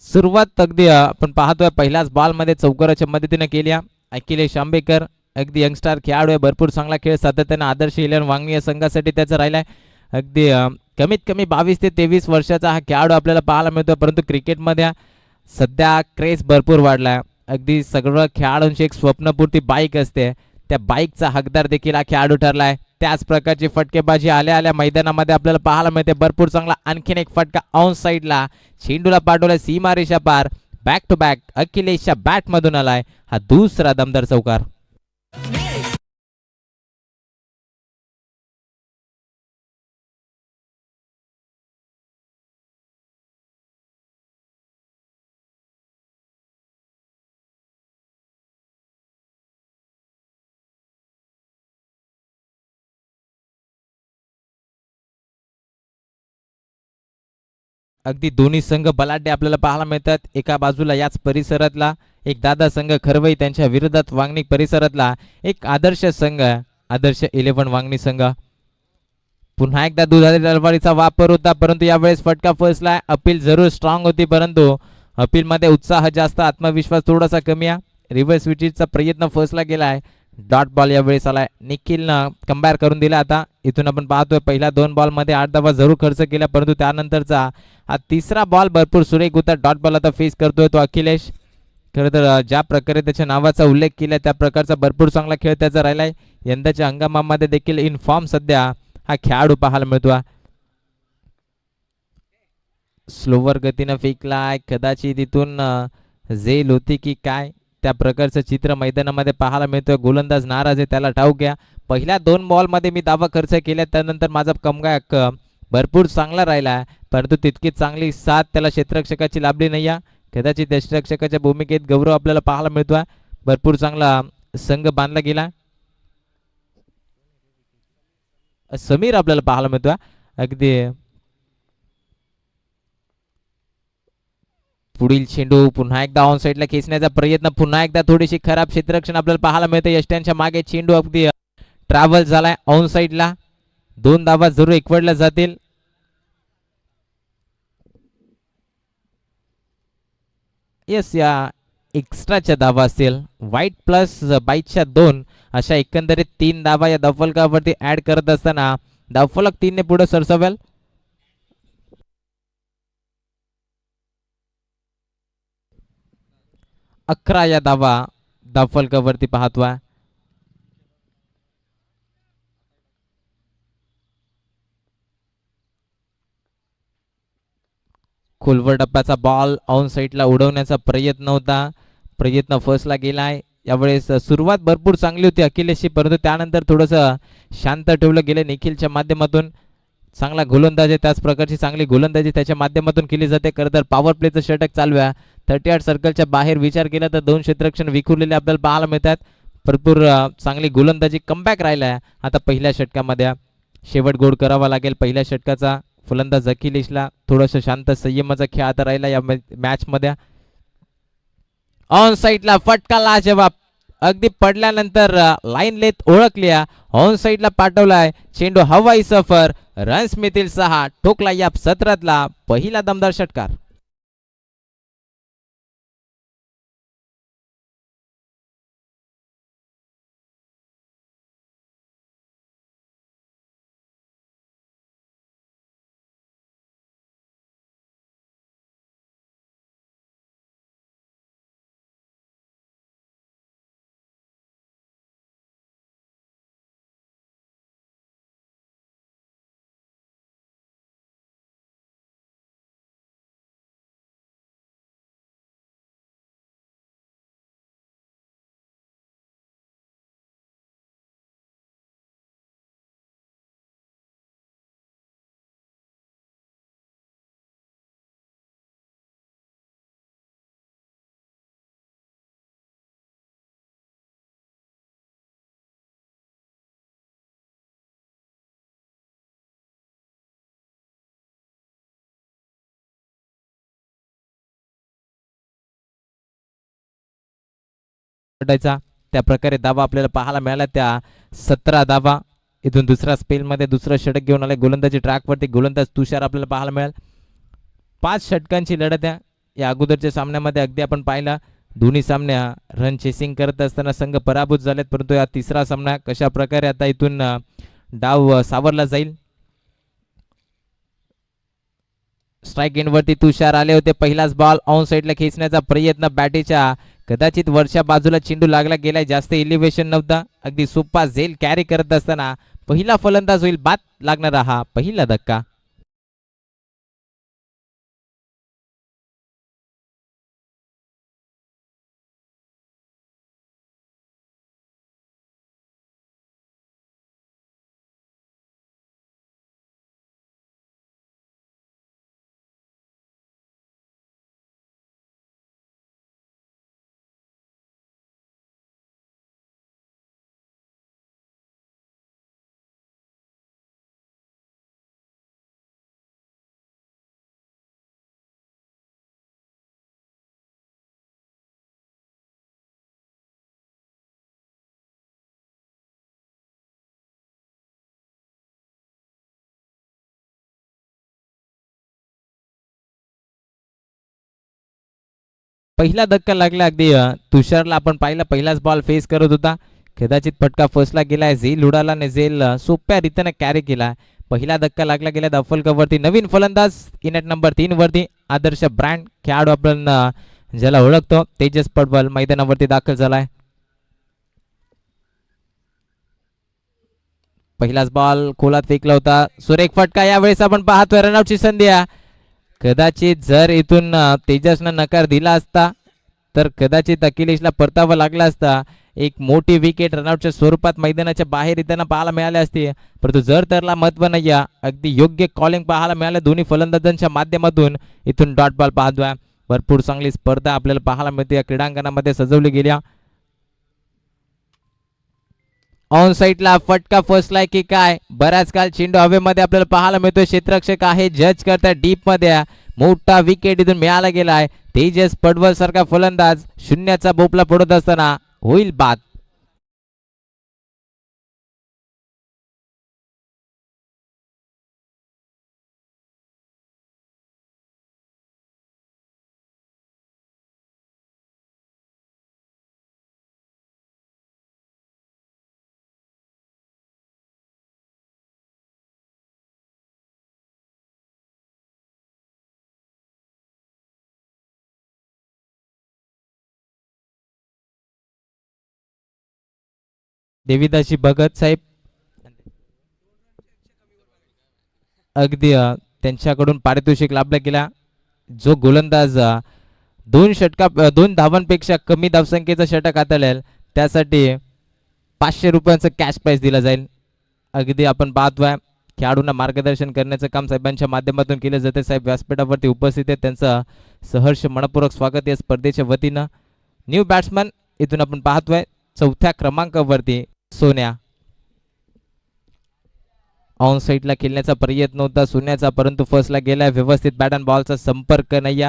सुरुवात अगदी आपण पाहतोय पहिल्याच बॉल मध्ये चौकाराच्या मदतीने केली अखिलेश आंबेकर अगदी यंगस्टार खेळाडू आहे भरपूर चांगला खेळ सातत्याने आदर्श इलेव्हन वांगणी या संघासाठी त्याचा राहिलाय अगदी कमीत कमी 22 ते 23 वर्षाचा हा खेळाडू आपल्याला पाहायला मिळतो परंतु क्रिकेटमध्ये सध्या क्रेज भरपूर वाढलाय अगदी सगळं खेळाडूंची एक स्वप्नपूर्ती बाईक असते त्या बाईकचा हकदार देखील हा खेळाडू ठरलाय त्याच प्रकारची फटकेबाजी आल्या आल्या मैदानामध्ये आपल्याला पाहायला मिळते भरपूर चांगला आणखीन एक फटका ऑन साईडला चेंडूला पाठवला सीमा रेषा पार बॅक टू बॅक अखिलेशच्या बॅट मधून आलाय हा दुसरा दमदार चौकार अगदी दोन्ही संघ बलाढ्य आपल्याला पाहायला मिळतात एका बाजूला याच परिसरातला एक दादा संघ खरवई त्यांच्या विरोधात वांगणी परिसरातला एक आदर्श संघ आदर्श 11 वांगणी संघ पुन्हा एकदा दुधारी तलवारीचा वापर होता परंतु यावेळेस फटका फसलाय अपील जरूर स्ट्रॉंग होती परंतु अपील मध्ये उत्साह जास्त आत्मविश्वास थोडासा कमी आहे रिव्हर्स विचिटचा प्रयत्न फसला गेलाय डॉट बॉल यावेळेस आलाय निखिलनं कंबॅर करून दिला आता इथून आपण पाहतोय पहिल्या 2 बॉल मध्ये 8 धावा जरूर खर्च केला परंतु त्यानंतरचा हा तिसरा बॉल भरपूर सुरेख होता डॉट बॉल आता फेस करतोय तो अखिलेश खरं तर ज्या प्रकारे त्याच्या नावाचा उल्लेख केला त्या प्रकारचा भरपूर चांगला खेळ त्याचा राहिलाय यंदाच्या हंगामामध्ये देखील इन फॉर्म सध्या हा खेळाडू पाहायला मिळतो स्लोवर गतीनं फेकलाय कदाचित तिथून झेल होती की काय त्या प्रकारचं चित्र मैदानामध्ये पाहायला मिळतोय गोलंदाज नाराज आहे त्याला ठाऊक घ्या पहिल्या 2 बॉल मध्ये मी दावा खर्च केला त्यानंतर माझा कमबॅक भरपूर चांगला राहिला परंतु तितकी चांगली साथ त्याला क्षेत्ररक्षकाची लाभली नाही कदाचित क्षेत्ररक्षकाच्या भूमिकेत गौरव आपल्याला पाहायला मिळतोय भरपूर चांगला संघ बांधला गेला समीर आपल्याला पाहायला मिळतोय अगदी पुढील चेंडू पुन्हा एकदा ऑन साईडला खेचण्याचा प्रयत्न पुन्हा एकदा थोडीशी खराब क्षेत्ररक्षण आपल्याला पाहायला मिळते यष्ट्यांच्या मागे चेंडू अगदी ट्रॅव्हल झालाय ऑन साईडला 2 धावा जरूर एकवडल्या जातील येस या एक्स्ट्राच्या धावा असतील वाईट प्लस बाईटच्या 2 अशा एकंदरीत 3 धावा या धावफलकावरती ऍड करत असताना धावफलक 3 ने पुढे सरसावेल 11 या धावफलकावरती पाहतोय खोलवर डब्याचा बॉल ऑन साईडला उडवण्याचा प्रयत्न होता प्रयत्न फसला गेलाय यावेळेस सुरुवात भरपूर चांगली होती अखिलेशची परंतु त्यानंतर थोडंसं शांत ठेवलं गेलं निखिलच्या माध्यमातून चांगला गोलंदाज आहे त्याच प्रकारची चांगली गोलंदाजी त्याच्या माध्यमातून केली जाते खरं तर पॉवर प्लेचं षटक चालू आहे 38 सर्कलच्या बाहेर विचार केला तर 2 क्षेत्ररक्षण विखुरलेले आपल्याला पाहायला मिळतात भरपूर चांगली गोलंदाजी कमबॅक राहिला आहे आता पहिल्या षटकामध्ये शेवट गोड करावा लागेल पहिल्या षटकाचा फलंदाज अखिलेशला थोडंसं शांत संयमाचा खेळ आता राहिला या मॅच मध्ये ऑन साईडला फटका लाजवाब अगदी पडल्यानंतर लाईन लेत ओळखली ऑन साईडला पाठवलाय चेंडू हवाई सफर रन्स मिळतील 6 ठोकला या सत्रातला पहिला दमदार षटकार पडायचा त्या प्रकारे धावा आपल्याला पाहायला मिळाल्या त्या 17 धावा. इथून दुसऱ्या स्पेलमध्ये दुसरं षटक घेऊन आले गोलंदाजी ट्रॅकवरती गोलंदाज तुषार आपल्याला पाहायला मिळेल. 5 षटकांची लढत आहे. या अगोदरच्या सामन्यामध्ये अगदी आपण पाहिलं दोन्ही सामन्या रन चेसिंग करत असताना संघ पराभूत झालेत, परंतु या तिसरा सामना कशा प्रकारे आता इथून डाव सावरला जाईल. स्ट्राईक एंडवरती तुषार आले होते. पहिलाच बॉल ऑन साईडला खेचण्याचा प्रयत्न बॅटीच्या कदाचित वरच्या बाजूला चेंडू लागला गेलाय. जास्त इलिव्हेशन नव्हता. अगदी सोपा झेल कॅरी करत असताना पहिला फलंदाज होईल बाद लागणारा हा पहिला धक्का. पहिला धक्का लागला अगदी तुषारला. आपण पाहिलं पहिलाच बॉल फेस करत होता. कदाचित फटका फसला गेलाय. झेल उडाला आणि झेल सोप्या रीतीने कॅरी केला. पहिला धक्का लागला गेला दफल कवरती. नवीन फलंदाज इन ॲट नंबर 3 वरती आदर्श ब्रँड खेळाडू आपण ज्याला ओळखतो तेजस पडवल मैदानावरती दाखल झालाय. पहिलाच बॉल खोलात फेकला होता. सुरेख फटका. यावेळेस आपण पाहतोय रनआउटची संधी आहे. कदाचित जर इथून तेजसनं नकार दिला असता तर कदाचित अखिलेशला परतावा लागला असता. एक मोठी विकेट रनआउटच्या स्वरूपात मैदानाच्या बाहेर येताना पाहायला मिळाली असती, परंतु जर त्याला महत्व नाही. अगदी योग्य कॉलिंग पाहायला मिळालं दोन्ही फलंदाजांच्या माध्यमातून. इथून डॉट बॉल पाहतोय. भरपूर चांगली स्पर्धा आपल्याला पाहायला मिळते या क्रीडांगणामध्ये सजवली गेल्या. ऑन साईडला फटका फसलाय की काय. बऱ्याच काळ चेंडू हवेमध्ये आपल्याला पाहायला मिळतोय. क्षेत्ररक्षक आहे जज करता डीप मध्ये. मोठा विकेट इथून मिळाला गेलाय. तेजस पडवल सारखा फलंदाज शून्याचा बोपला पडत असताना होईल बाद. देवीदासी भगत साहेब अगदी त्यांच्याकडून पारितोषिक लाभला गेला. जो गोलंदाज 2 धावांपेक्षा कमी धावसंख्येचा षटक हाताळेल त्यासाठी 500 रुपयांचं कॅश प्राइज दिला जाईल. अगदी आपण पाहतोय खेळाडूंना मार्गदर्शन करण्याचं काम साहेबांच्या माध्यमातून केलं जाते. साहेब व्यासपीठावरती उपस्थित आहेत. त्यांचं सहर्ष मनपूर्वक स्वागत या स्पर्धेच्या वतीनं. न्यू बॅट्समन इथून आपण पाहतोय 4थ्या क्रमांकावरती सोन्या. ऑन साईडला खेळण्याचा प्रयत्न होता सोन्याचा, परंतु फसला गेला. व्यवस्थित बॅट अँड बॉलचा संपर्क नाही.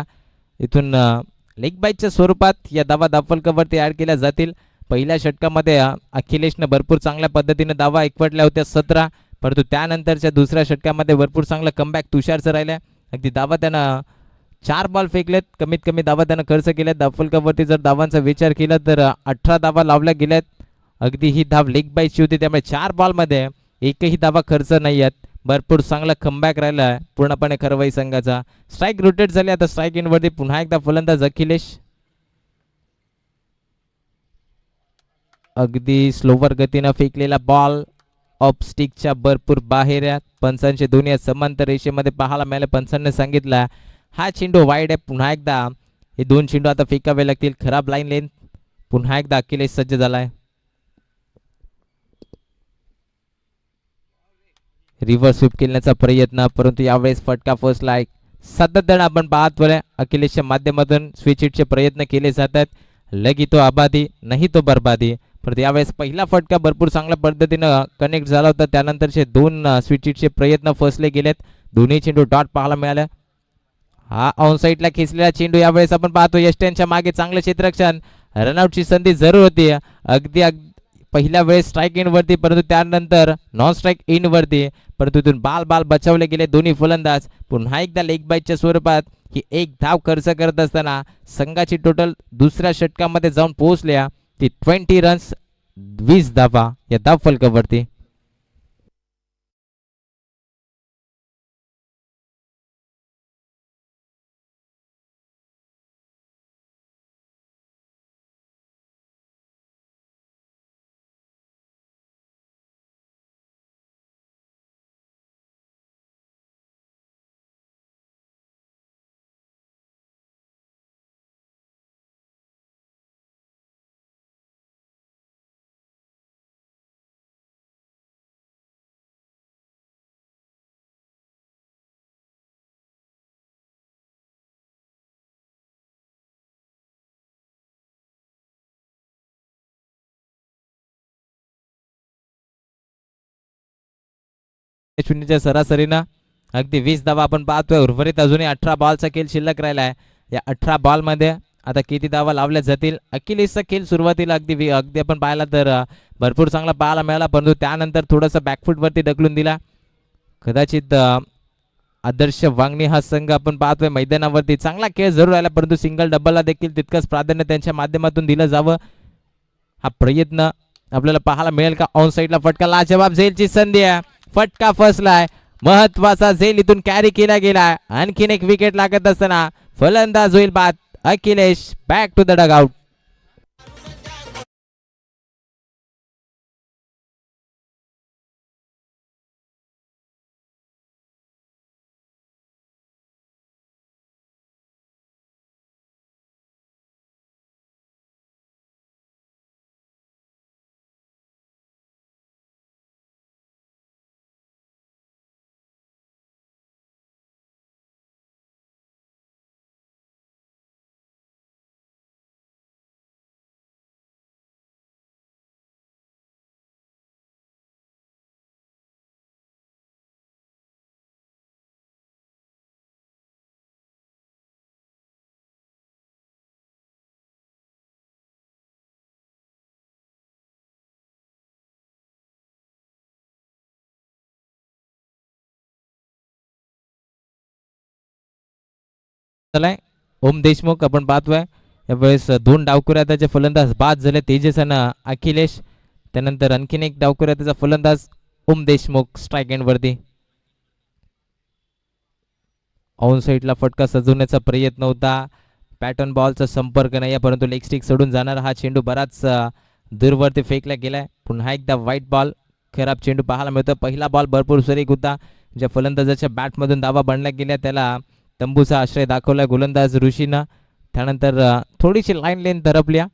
इथून लेग बाईटच्या स्वरूपात या धावा दाफलकावरती ऍड केल्या जातील. पहिल्या षटकामध्ये अखिलेशनं भरपूर चांगल्या पद्धतीने धावा एकवटल्या होत्या 17, परंतु त्यानंतरच्या दुसऱ्या षटकामध्ये भरपूर चांगला कमबॅक तुषारचं राहिल्या. अगदी धावा त्यानं 4 बॉल फेकलेत. कमीत कमी धावा त्यानं खर्च केल्यात. दाफलकावरती जर धावांचा विचार केला तर 18 धावा लावल्या गेल्यात. अगदी ही धाव लेग बाईटची होती, त्यामुळे 4 बॉलमध्ये एकही धावा खर्च नाही आहेत. भरपूर चांगला कमबॅक राहिला आहे पूर्णपणे खरवाई संघाचा. स्ट्राईक रोटेट झाले. आता स्ट्राईक इनवरती पुन्हा एकदा फलंदाज अखिलेश. अगदी स्लोवर गतीनं फेकलेला बॉल ऑफ स्टिकच्या भरपूर बाहेर आहे. पंचांचे दोन्ही समांतर रेषेमध्ये पाहायला मिळाले. पंचांनी सांगितलं हा चेंडू वाईड आहे. पुन्हा एकदा हे 2 चेंडू आता फेकावे लागतील. खराब लाईन लेन. पुन्हा एकदा अखिलेश सज्ज झालाय. रिव्हर्स स्वीप खेळण्याचा प्रयत्न, परंतु यावेळेस फटका फसलाय. सातत्याने आपण पाहतोय अखिलेशच्या माध्यमातून स्विच हिटचे प्रयत्न केले जातात. लगी तो आबादी नाही तो बर्बादी. परंतु यावेळेस पहिला फटका भरपूर चांगल्या पद्धतीनं कनेक्ट झाला होता. त्यानंतरचे 2 स्विच हिटचे प्रयत्न फसले गेलेत. दोन्ही चेंडू डॉट पाहायला मिळाला. हा ऑन साईडला खेचलेला चेंडू यावेळेस आपण पाहतो यष्ट्यांच्या मागे चांगलं क्षेत्ररक्षण. रनआउटची संधी जरूर होती. अगदी पहिल्या वेळेस स्ट्राईक इन वरती, परंतु त्यानंतर नॉन स्ट्राईक इन वरती, परंतु तिथून बाल बचावले गेले दोन्ही फलंदाज. पुन्हा एकदा लेग बाईटच्या स्वरूपात ही एक धाव खर्च करत असताना संघाची टोटल दुसऱ्या षटकामध्ये जाऊन पोहोचल्या ती 20 रन्स 20 धावा या धाव फलकावरती. शून्यच्या सरासरीनं अगदी 20 धावा आपण पाहतोय. उर्वरित अजूनही 18 बॉलचा खेळ शिल्लक राहिला आहे. या 18 बॉलमध्ये आता किती धावा लावल्या जातील. अखिलेशचा खेळ सुरुवातीला अगदी आपण पाहिला तर भरपूर चांगला पाहायला मिळाला, परंतु त्यानंतर थोडंसं बॅकफूटवरती ढकलून दिला. कदाचित आदर्श वांगणी हा संघ आपण पाहतोय मैदानावरती चांगला खेळ जरूर राहिला, परंतु सिंगल डबलला देखील तितकंच प्राधान्य त्यांच्या माध्यमातून दिलं जावं हा प्रयत्न आपल्याला पाहायला मिळेल का. ऑन साईडला फटका लाजवाब झेलची संधी आहे. फटका फसलाय. महत्वाचा झेल इथून कॅरी केला गेलाय. आणखीन एक विकेट लागत असताना फलंदाज होईल बाद. Akhilesh back to the dugout. Om Deshmukh आपण पाहतोय यावेळेस 2 डावखुऱ्याचे फलंदाज बाद झाले. तेजसनं अखिलेश, त्यानंतर आणखीन एक डावखुऱ्याचा फलंदाज ओम देशमुख स्ट्राईक एंड वरती. ऑन साईडला फटका सजवण्याचा प्रयत्न होता. पॅटर्न बॉलचा संपर्क नाही, परंतु लेग स्टिक सोडून जाणारा हा चेंडू बराच दूरवरती फेकला गेलाय. पुन्हा एकदा व्हाईट बॉल, खराब चेंडू पाहायला मिळतो. पहिला बॉल भरपूर सुरेख होता. ज्या फलंदाजाच्या बॅटमधून धावा बनल्या गेल्या त्याला तंबूचा आश्रय दाखवला गोलंदाज ऋषीनं. त्यानंतर थोडीशी लाईन लेन धरपल्या.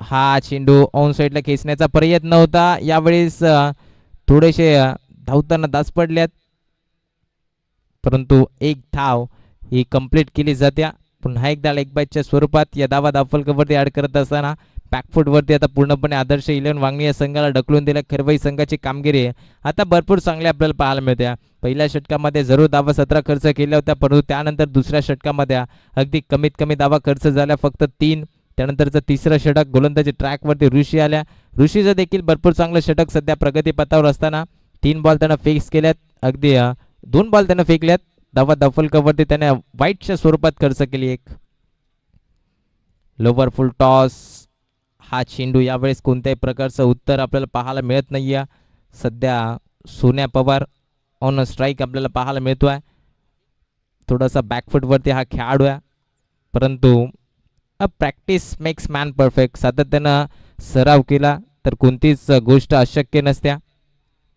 हा चेंडू ऑन साईडला खेचण्याचा प्रयत्न होता. यावेळेस थोडेसे धावताना दास पडल्यात, परंतु एक धाव ही कंप्लीट केली जाते. पुन्हा एकदा लेग बाईटच्या स्वरूपात या धावा धावफलकावरती ऍड करत असताना बॅकफूटवरती आता पूर्णपणे आदर्श 11 वांगणी या संघाला ढकलून दिलं. खरवई संघाची कामगिरी आता भरपूर चांगली आपल्याला पाहायला मिळते. पहिल्या षटकामध्ये जरूर धावा 17 खर्च केल्या होत्या, परंतु त्यानंतर दुसऱ्या षटकामध्ये अगदी कमीत कमी धावा खर्च झाल्या फक्त 3. त्यानंतरचं तिसरं षटक गोलंदाजी ट्रॅकवरती ऋषी आल्या. ऋषीचं देखील भरपूर चांगलं षटक सध्या प्रगतीपथावर असताना 3 बॉल त्यानं फिक्स केल्यात. अगदी 2 बॉल त्यानं फेकल्यात. धावा धावफलकावरती त्याने वाईटच्या स्वरूपात खर्च केली एक. लोवर फुल टॉस. हा चेंडू यावेळेस कोणत्याही प्रकारचं उत्तर आपल्याला पाहायला मिळत नाहीये. सध्या सोन्या पवार ऑन स्ट्राईक आपल्याला पाहायला मिळतोय. थोडासा बॅकफूटवरती हा खेळाडू आहे, परंतु प्रॅक्टिस मेक्स मॅन परफेक्ट. सातत्यानं सराव केला तर कोणतीच गोष्ट अशक्य नसत्या.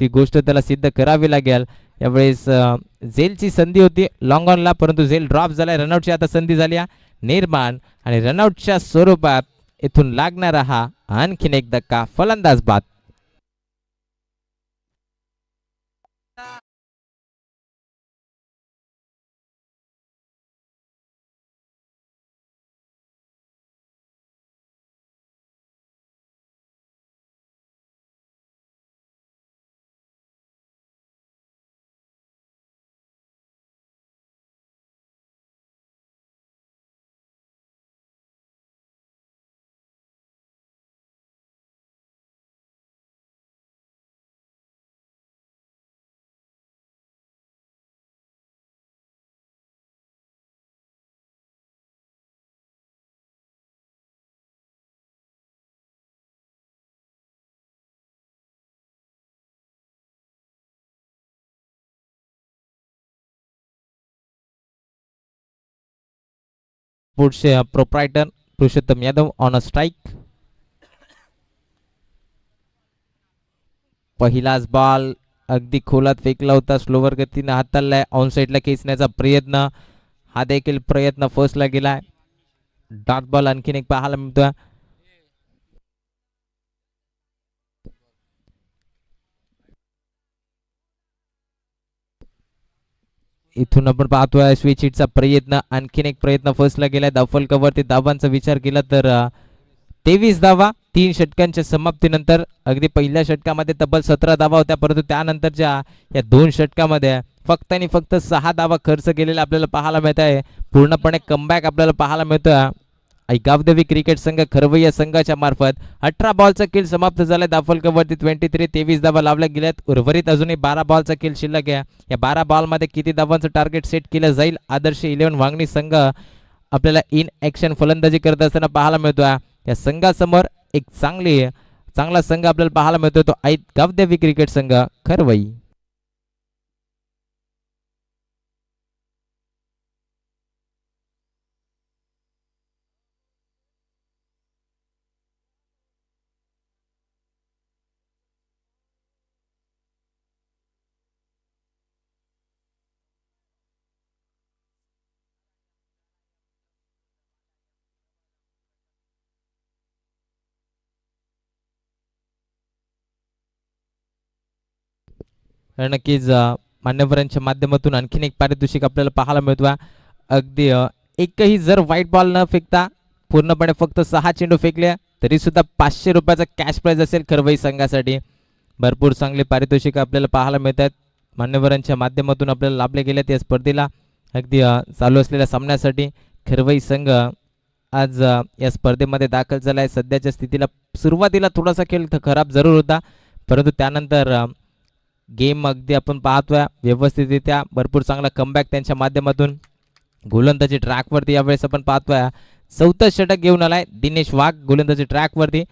ती गोष्ट त्याला सिद्ध करावी लागेल. यावेळेस झेलची संधी होती लॉंग ऑनला, परंतु झेल ड्रॉप झालाय. रनआउटची आता संधी झाली निर्माण आणि रनआउटच्या स्वरूपात इथून लागणारा हा आणखीन एक धक्का. फलंदाज बाद. स्पोर्ट्सचे proprietor Purushottam Yadav on a strike. पहिलाच बॉल अगदी खोलात फेकला होता, स्लोवर गतीने हाताळलाय, ऑन साईडला खेचण्याचा प्रयत्न, हा देखील प्रयत्न फर्स्टला गेलाय. डॉट बॉल आणखीन एक पाहायला मिळतोय. इथून आपण पाहतोय स्विच हिटचा प्रयत्न, आणखीन एक प्रयत्न फर्स्टला गेलाय. धावफलकावरती धावांचा विचार केला तर 23 धावा 3 षटकांच्या समाप्तीनंतर. अगदी पहिल्या षटकामध्ये तब्बल 17 धावा होत्या, परंतु त्यानंतरच्या या 2 षटकामध्ये फक्त आणि फक्त 6 धावा खर्च केलेला आपल्याला पाहायला मिळत आहे. पूर्णपणे कमबॅक आपल्याला पाहायला मिळतोय गावदेवी क्रिकेट संघ खरवई या संघाच्या मार्फत. 18 बॉलचा खेळ समाप्त झालाय. धावफलकावरती 23 धावा लावल्या गेल्यात. उर्वरित अजूनही 12 बॉलचा खेळ शिल्लक आहे. या 12 बॉलमध्ये किती धावांचं टार्गेट सेट केलं जाईल? आदर्श 11 वांगणी संघ आपल्याला इन ॲक्शन फलंदाजी करत असताना पाहायला मिळतोय. या संघासमोर एक चांगला संघ आपल्याला पाहायला मिळतोय, तो गावदेवी क्रिकेट संघ खरवई. नक्कीच मान्यवरांच्या माध्यमातून आणखीन एक पारितोषिक आपल्याला पाहायला मिळतोय. अगदी एकही जर व्हाईट बॉल न फेकता पूर्णपणे फक्त 6 चेंडू फेकले तरी सुद्धा 500 रुपयाचा कॅश प्राइज असेल खरवई संघासाठी. भरपूर चांगले पारितोषिक आपल्याला पाहायला मिळतात मान्यवरांच्या माध्यमातून आपल्याला लाभले गेले या स्पर्धेला. अगदी चालू असलेल्या सामन्यासाठी खरवई संघ आज या स्पर्धेमध्ये दाखल झाला आहे. सध्याच्या स्थितीला सुरुवातीला थोडासा खेळ खराब जरूर होता, परंतु त्यानंतर गेम अगदी आपण पाहतोय व्यवस्थितरित्या भरपूर चांगला कमबॅक त्यांच्या माध्यमातून. गोलंदाजी ट्रॅकवरती यावेळेस आपण पाहतोय 4थं षटक घेऊन आलाय दिनेश वाघ गोलंदाजी ट्रॅकवरती.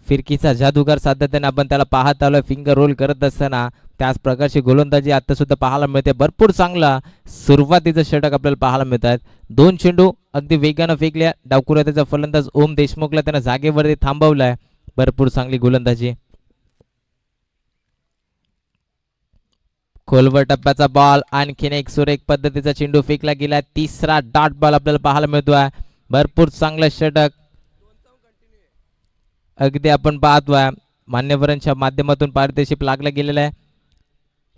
फिरकीचा जादूगार सातत्याने आपण त्याला पाहत आलोय फिंगर रोल करत असताना. त्याच प्रकारची गोलंदाजी आता सुद्धा पाहायला मिळते. भरपूर चांगला सुरुवातीचं षटक आपल्याला पाहायला मिळतात. 2 चेंडू अगदी वेगानं फेकल्या. डावकुरात्याचा फलंदाज ओम देशमुखला त्यानं जागेवरती थांबवलाय. भरपूर चांगली गोलंदाजी. खोलवर टप्प्याचा बॉल, आणखीन एक सुरेख पद्धतीचा चेंडू फेकला गेला. तिसरा डॉट बॉल आपल्याला पाहायला मिळतोय. भरपूर चांगलं षटक अगदी आपण पाहतोय मान्यवरांच्या माध्यमातून पारितोषिक लागलं गेलेलं आहे.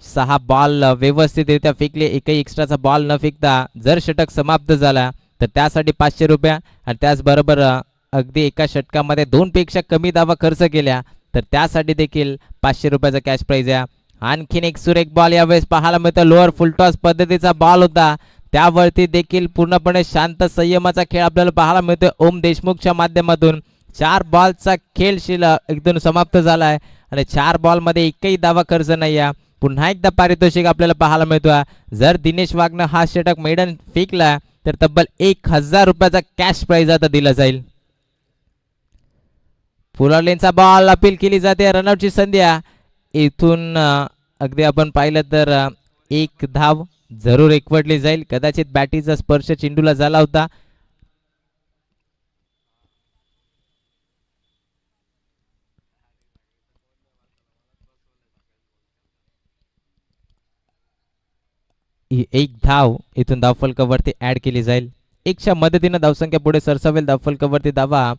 6 बॉल व्यवस्थितरित्या फेकले, एकही एक्स्ट्राचा बॉल न फेकता जर षटक समाप्त झाला तर त्यासाठी 500 रुपये, आणि त्याचबरोबर अगदी एका षटकामध्ये 2 पेक्षा कमी धावा खर्च केल्या तर त्यासाठी देखील 500 रुपयाचा कॅश प्राइज आहे. आणखीन एक सुरेख बॉल यावेळेस पाहायला मिळतं. लोअर फुलटॉस पद्धतीचा बॉल होता, त्यावरती देखील पूर्णपणे शांत संयमाचा खेळ आपल्याला पाहायला मिळतोय ओम देशमुखच्या माध्यमातून. 4 बॉलचा खेळ एकदम समाप्त झालाय आणि 4 बॉलमध्ये एकही धावा खर्च नाही आहे. पुन्हा एकदा पारितोषिक आपल्याला पाहायला मिळतोय. जर दिनेश वाघनं हा षटक मेडन फेकला तर तब्बल 1000 रुपयाचा कॅश प्राइज आता दिला जाईल. फुलालेनचा बॉल अपील केली जाते, रनआउटची संधी आहे. इथून अगदी आपण पाहिलं तर एक धाव जरूर एकवटली जाईल. कदाचित बॅटीचा स्पर्श चेंडूला झाला होता. एक धाव इथून धावफलकावरती ऍड केली जाईल. 1च्या मदतीनं धावसंख्या पुढे सरसावेल. धावफलकावरती धावा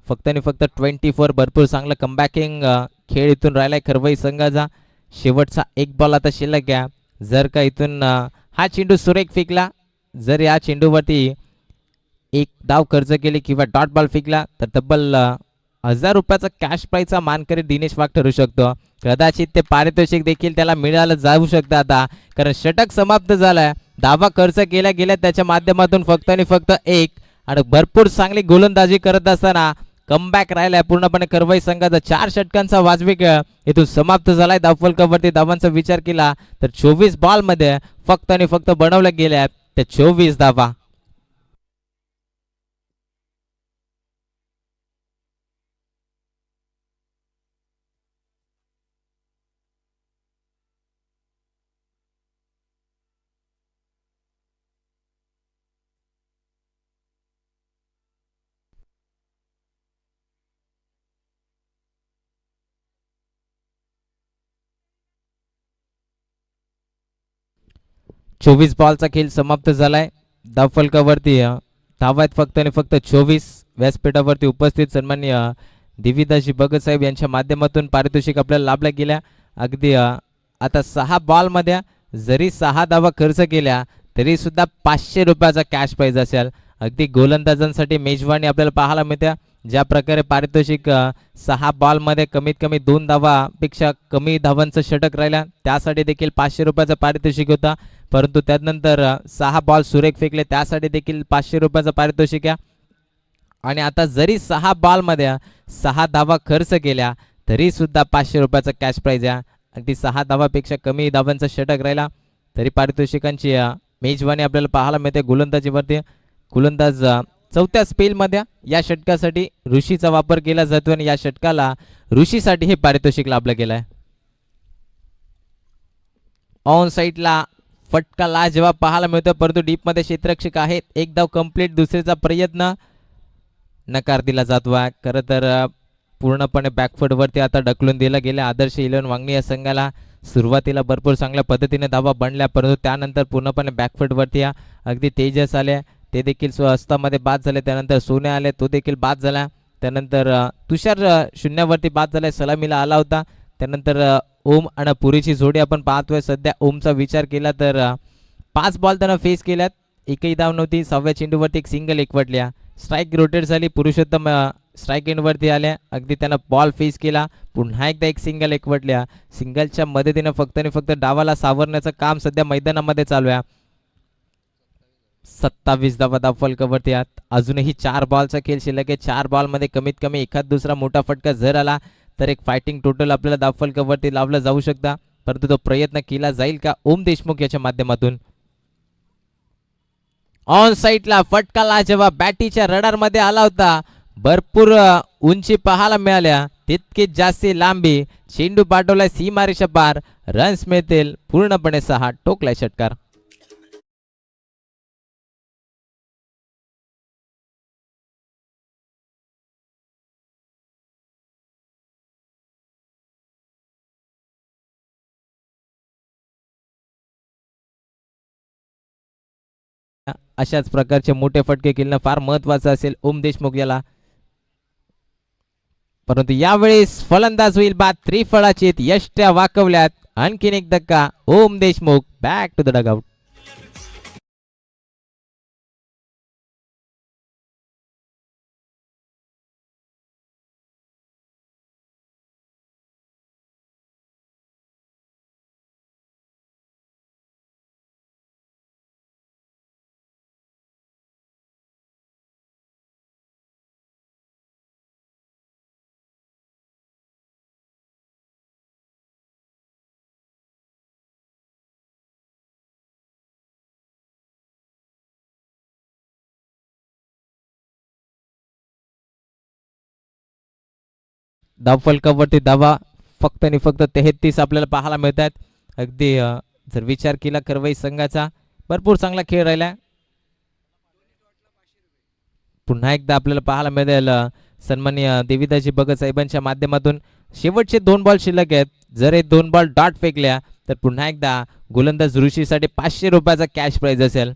फक्त आणि फक्त 24. भरपूर चांगलं कमबॅकिंग खेळ इथून राहिलाय खरवई संघाचा. शेवटचा एक बॉल आता शिल्लक आहे. जर का इथून हा चेंडू सुरेख फेकला, जर या चेंडूवरती एक धाव खर्च केली किंवा डॉट बॉल फेकला तर तब्बल 1000 रुपयाचा कॅश प्राइजचा मानकरी दिनेश वाघ ठरू शकतो. कदाचित ते पारितोषिक देखील त्याला मिळालं जाऊ शकतं आता, कारण षटक समाप्त झालाय. धावा खर्च केल्या गेल्या त्याच्या माध्यमातून फक्त आणि फक्त एक, आणि भरपूर चांगली गोलंदाजी करत असताना कमबॅक राहिलाय पूर्णपणे खरवई संघाचा. 4 षटकांचा वाजवी खेळ इथून समाप्त झालाय. धावफलकावरती धावांचा विचार केला तर 24 बॉल मध्ये फक्त आणि फक्त बनवल्या गेल्या त्या 24 धावा. 24 बॉलचा खेळ समाप्त झालाय. धावफलकावरती धावा आहेत फक्त आणि फक्त 24. व्यासपीठावरती उपस्थित सन्माननीय देवीदासजी भगत साहेब यांच्या माध्यमातून पारितोषिक आपल्याला लाभल्या गेल्या. अगदी आता 6 बॉलमध्ये जरी 6 धावा खर्च केल्या तरी सुद्धा 500 रुपयाचा कॅश प्राइज असेल. अगदी गोलंदाजांसाठी मेजवानी आपल्याला पाहायला मिळते. ज्या प्रकारे पारितोषिक 6 बॉलमध्ये कमीत कमी 2 धावापेक्षा कमी धावांचं षटक राहिल्या त्यासाठी देखील 500 रुपयाचं पारितोषिक होता. परंतु त्यानंतर 6 बॉल सुरेख फेकले त्यासाठी देखील 500 रुपयाचं पारितोषिक आहे. आणि आता जरी 6 बॉलमध्ये 6 धावा खर्च केल्या तरी सुद्धा 500 रुपयाचा कॅश प्राइज आहे. अगदी 6 धावापेक्षा कमी धावांचा षटक राहिला तरी पारितोषिकांची मेजवानी आपल्याला पाहायला मिळते. गोलंदाजीवरती गोलंदाज चौथ्या स्पेलमध्ये या षटकासाठी ऋषीचा वापर केला जातो आणि या षटकाला ऋषीसाठी हे पारितोषिक लाभलं गेलं आहे. ऑन साईडला फटका लाजवाब पाहायला मिळतो परंतु डीपमध्ये क्षेत्ररक्षक आहेत. एक धाव कंप्लीट. दुसरीचा प्रयत्न नकार दिला जातो आहे. खरं तर पूर्णपणे बॅकफुटवरती आता ढकलून दिलं गेलं. आदर्श 11 वांगणी या संघाला सुरुवातीला भरपूर चांगल्या पद्धतीने धावा बनल्या परंतु त्यानंतर पूर्णपणे बॅकफुटवरती अगदी तेजस आले ते देखील स्वस्तामध्ये बाद झाले. त्यानंतर सोने आले तो देखील बाद झाला. त्यानंतर तुषार शून्यावरती बाद झालाय. सलामीला आला होता. त्यानंतर ओम आणि पुरीची जोडी आपण पाहतोय. सध्या ओमचा विचार केला तर 5 बॉल त्यानं फेस केल्यात. एकही धाव नव्हती. 6व्या चेंडूवरती एक सिंगल एकवटल्या. स्ट्राईक रोटेट झाली. पुरुषोत्तम स्ट्राईक एंडवरती आल्या. अगदी त्यानं बॉल फेस केला. पुन्हा एकदा एक सिंगल एकवटल्या. सिंगलच्या मदतीनं फक्त आणि फक्त डावाला सावरण्याचं काम सध्या मैदानामध्ये चालू आहे. 27 धावा धावफलकावरती आहेत. अजूनही 4 बॉलचा खेळ शिल्लक आहे. 4 बॉलमध्ये कमीत कमी एखाद दुसरा मोठा फटका जर आला तर एक फायटिंग टोटल आपल्याला धावफलकावरती लावलं जाऊ शकता. परंतु तो प्रयत्न केला जाईल का ओम देशमुख याच्या माध्यमातून. ऑन साईडला फटका जेव्हा बॅटीच्या रडारमध्ये आला होता. भरपूर उंची पाहायला मिळाल्या तितकीच जास्ती लांबी. चेंडू पाठवलाय सीमारेषा पार. रन्स मिळतील पूर्णपणे 6. टोकलाय षटकार. अशाच प्रकारचे मोठे फटके खेळणं फार महत्वाचं असेल ओम देशमुख याला. परंतु यावेळेस फलंदाज होईल बाद. त्रिफळाची यष्ट्या वाकवल्यात. आणखीन एक धक्का. Om Deshmukh back to the dugout. धावफलकावरती धावा फक्त आणि फक्त 33 आपल्याला पाहायला मिळतात. अगदी जर विचार केला करवई संघाचा भरपूर चांगला खेळ राहिला. पुन्हा एकदा आपल्याला पाहायला मिळेल सन्माननीय देवीदासजी भगत साहेबांच्या माध्यमातून शेवटचे 2 बॉल शिल्लक आहेत. जर हे 2 बॉल डॉट फेकल्या तर पुन्हा एकदा गोलंदाज ऋषीसाठी 500 रुपयाचा कॅश प्राइज असेल.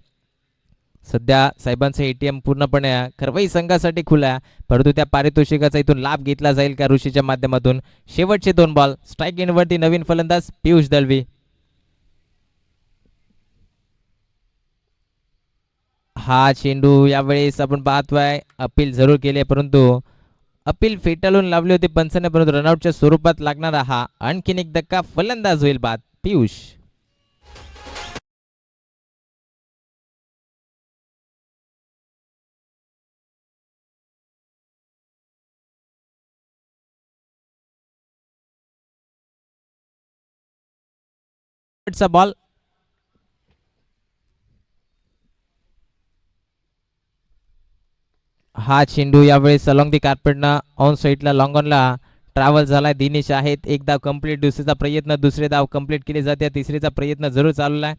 सध्या साहेबांचं एटीएम पूर्णपणे खरवई संघासाठी खुला आहे परंतु त्या पारितोषिकाचा इथून लाभ घेतला जाईल का ऋषीच्या माध्यमातून. शेवटचे 2 बॉल. स्ट्राईक एंडवरती नवीन फलंदाज पियुष दळवी. हा चेंडू यावेळेस आपण पाहतोय अपील जरूर केले परंतु अपील फेटाळून लावली होती पंचाने परंतु रनआउटच्या स्वरूपात लागणारा हा आणखीन एक धक्का. फलंदाज होईल बाद पियुष. बॉल. हा चेंडू यावेळेस अलॉंग दी कार्पेटनं ऑन साईडला लॉंग ऑनला ट्रॅव्हल झालाय. दिनेश आहेत. एक धाव कंप्लीट. दुसरीचा प्रयत्न. दुसरे धाव कंप्लीट केली जाते. तिसरीचा प्रयत्न जरूर चालू आहे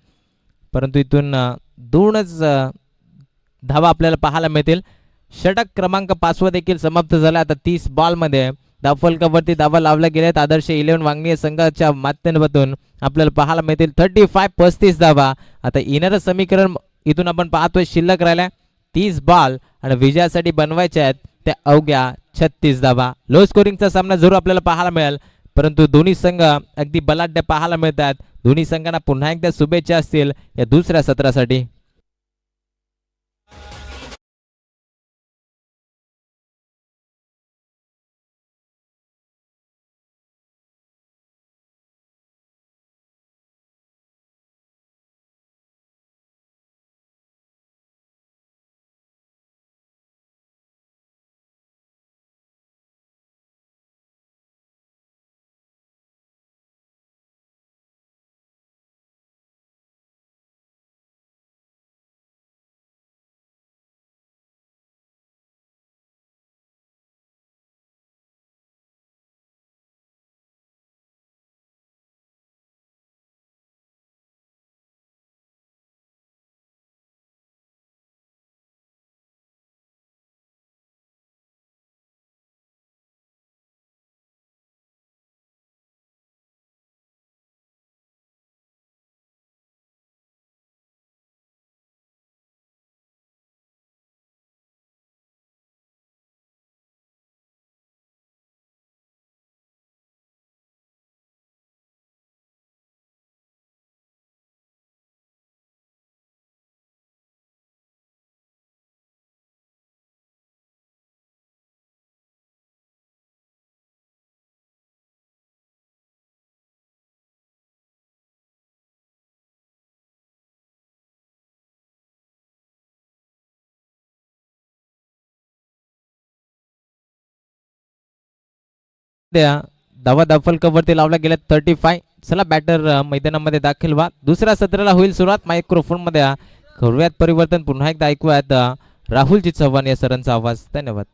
परंतु इथून 2च धावा आपल्याला पाहायला मिळतील. षटक क्रमांक 5 देखील समाप्त झाला. आता 30 बॉलमध्ये धावफलकावरती धावा लावल्या गेल्यात. आदर्श 11 वांगणी संघाच्या माध्यमातून आपल्याला पाहायला मिळतील 35 धावा. आता येणारं समीकरण इथून आपण पाहतोय शिल्लक राहिल्या 30 बॉल आणि विजयासाठी बनवायच्या आहेत त्या अवघ्या 36 धावा. लो स्कोरिंगचा सामना जरूर आपल्याला पाहायला मिळेल, परंतु दोन्ही संघ अगदी बलाढ्य पाहायला मिळतात. दोन्ही संघांना पुन्हा एकदा शुभेच्छा असतील या दुसऱ्या सत्रासाठी. धावा धावफलकावरती लावल्या गेल्या 35. चला बॅटर मैदानामध्ये दाखल व्हा. दुसऱ्या सत्राला होईल सुरुवात. मायक्रोफोन मध्ये करूयात परिवर्तन. पुन्हा एकदा ऐकूयात राहुलजी चव्हाण या सरांचा आवाज. धन्यवाद.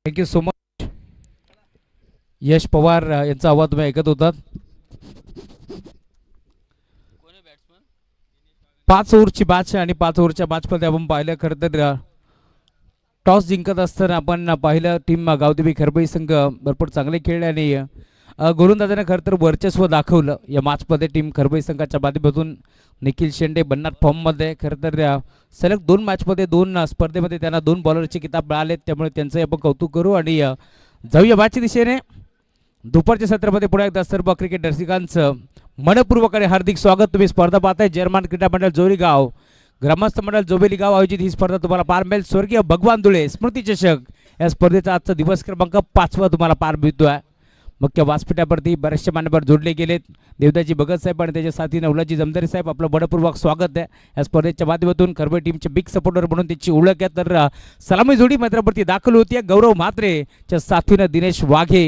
Thank you so much. Yash Pawar यांचा आवाज तुम्ही ऐकत होतात. 5 ओव्हरची मॅच आणि 5 ओव्हरच्या मॅचमध्ये आपण पाहिलं खरं तर टॉस जिंकत असताना आपण पाहिलं टीम गावदेवी खरबई संघ भरपूर चांगले खेळले आणि गोलंदाजाने खरं तर वर्चस्व दाखवलं या मॅचमध्ये. टीम खरबई संघाच्या माध्यमातून निखिल शेंडे बन्नाट फॉर्ममध्ये. खरं तर सलग 2 मॅचमध्ये 2 स्पर्धेमध्ये त्यांना 2 बॉलरचे किताब मिळाले, त्यामुळे त्यांचंही आपण कौतुक करू आणि जाऊया मॅचच्या दिशेने. दुपारच्या सत्रामध्ये पुन्हा एकदा सर्व क्रिकेट रसिकांचं मनपूर्वक आणि हार्दिक स्वागत. तुम्ही स्पर्धा पाहताय जर्मन क्रीडा मंडळ जोरीगाव ग्रामस्थ मंडळ जोबेली गाव आयोजित ही स्पर्धा तुम्हाला पार मिळेल. स्वर्गीय भगवान धुळे स्मृती चषक या स्पर्धेचा आजचा दिवस क्रमांक 5 तुम्हाला पार मिळतोय. मुख्य व्यासपीठावरती बरेचसे मान्यवर जोडले गेलेत. देवदाजी भगत साहेब आणि त्याच्या साथीने उल्हाजी जमदारी साहेब आपलं मनपूर्वक स्वागत आहे. या स्पर्धेच्या माध्यमातून खरबई टीमचे बिग सपोर्टर म्हणून त्याची ओळख आहे. तर सलामी जोडी मैदानावरती दाखल होती आहे. गौरव म्हात्रेच्या साथीनं दिनेश वाघे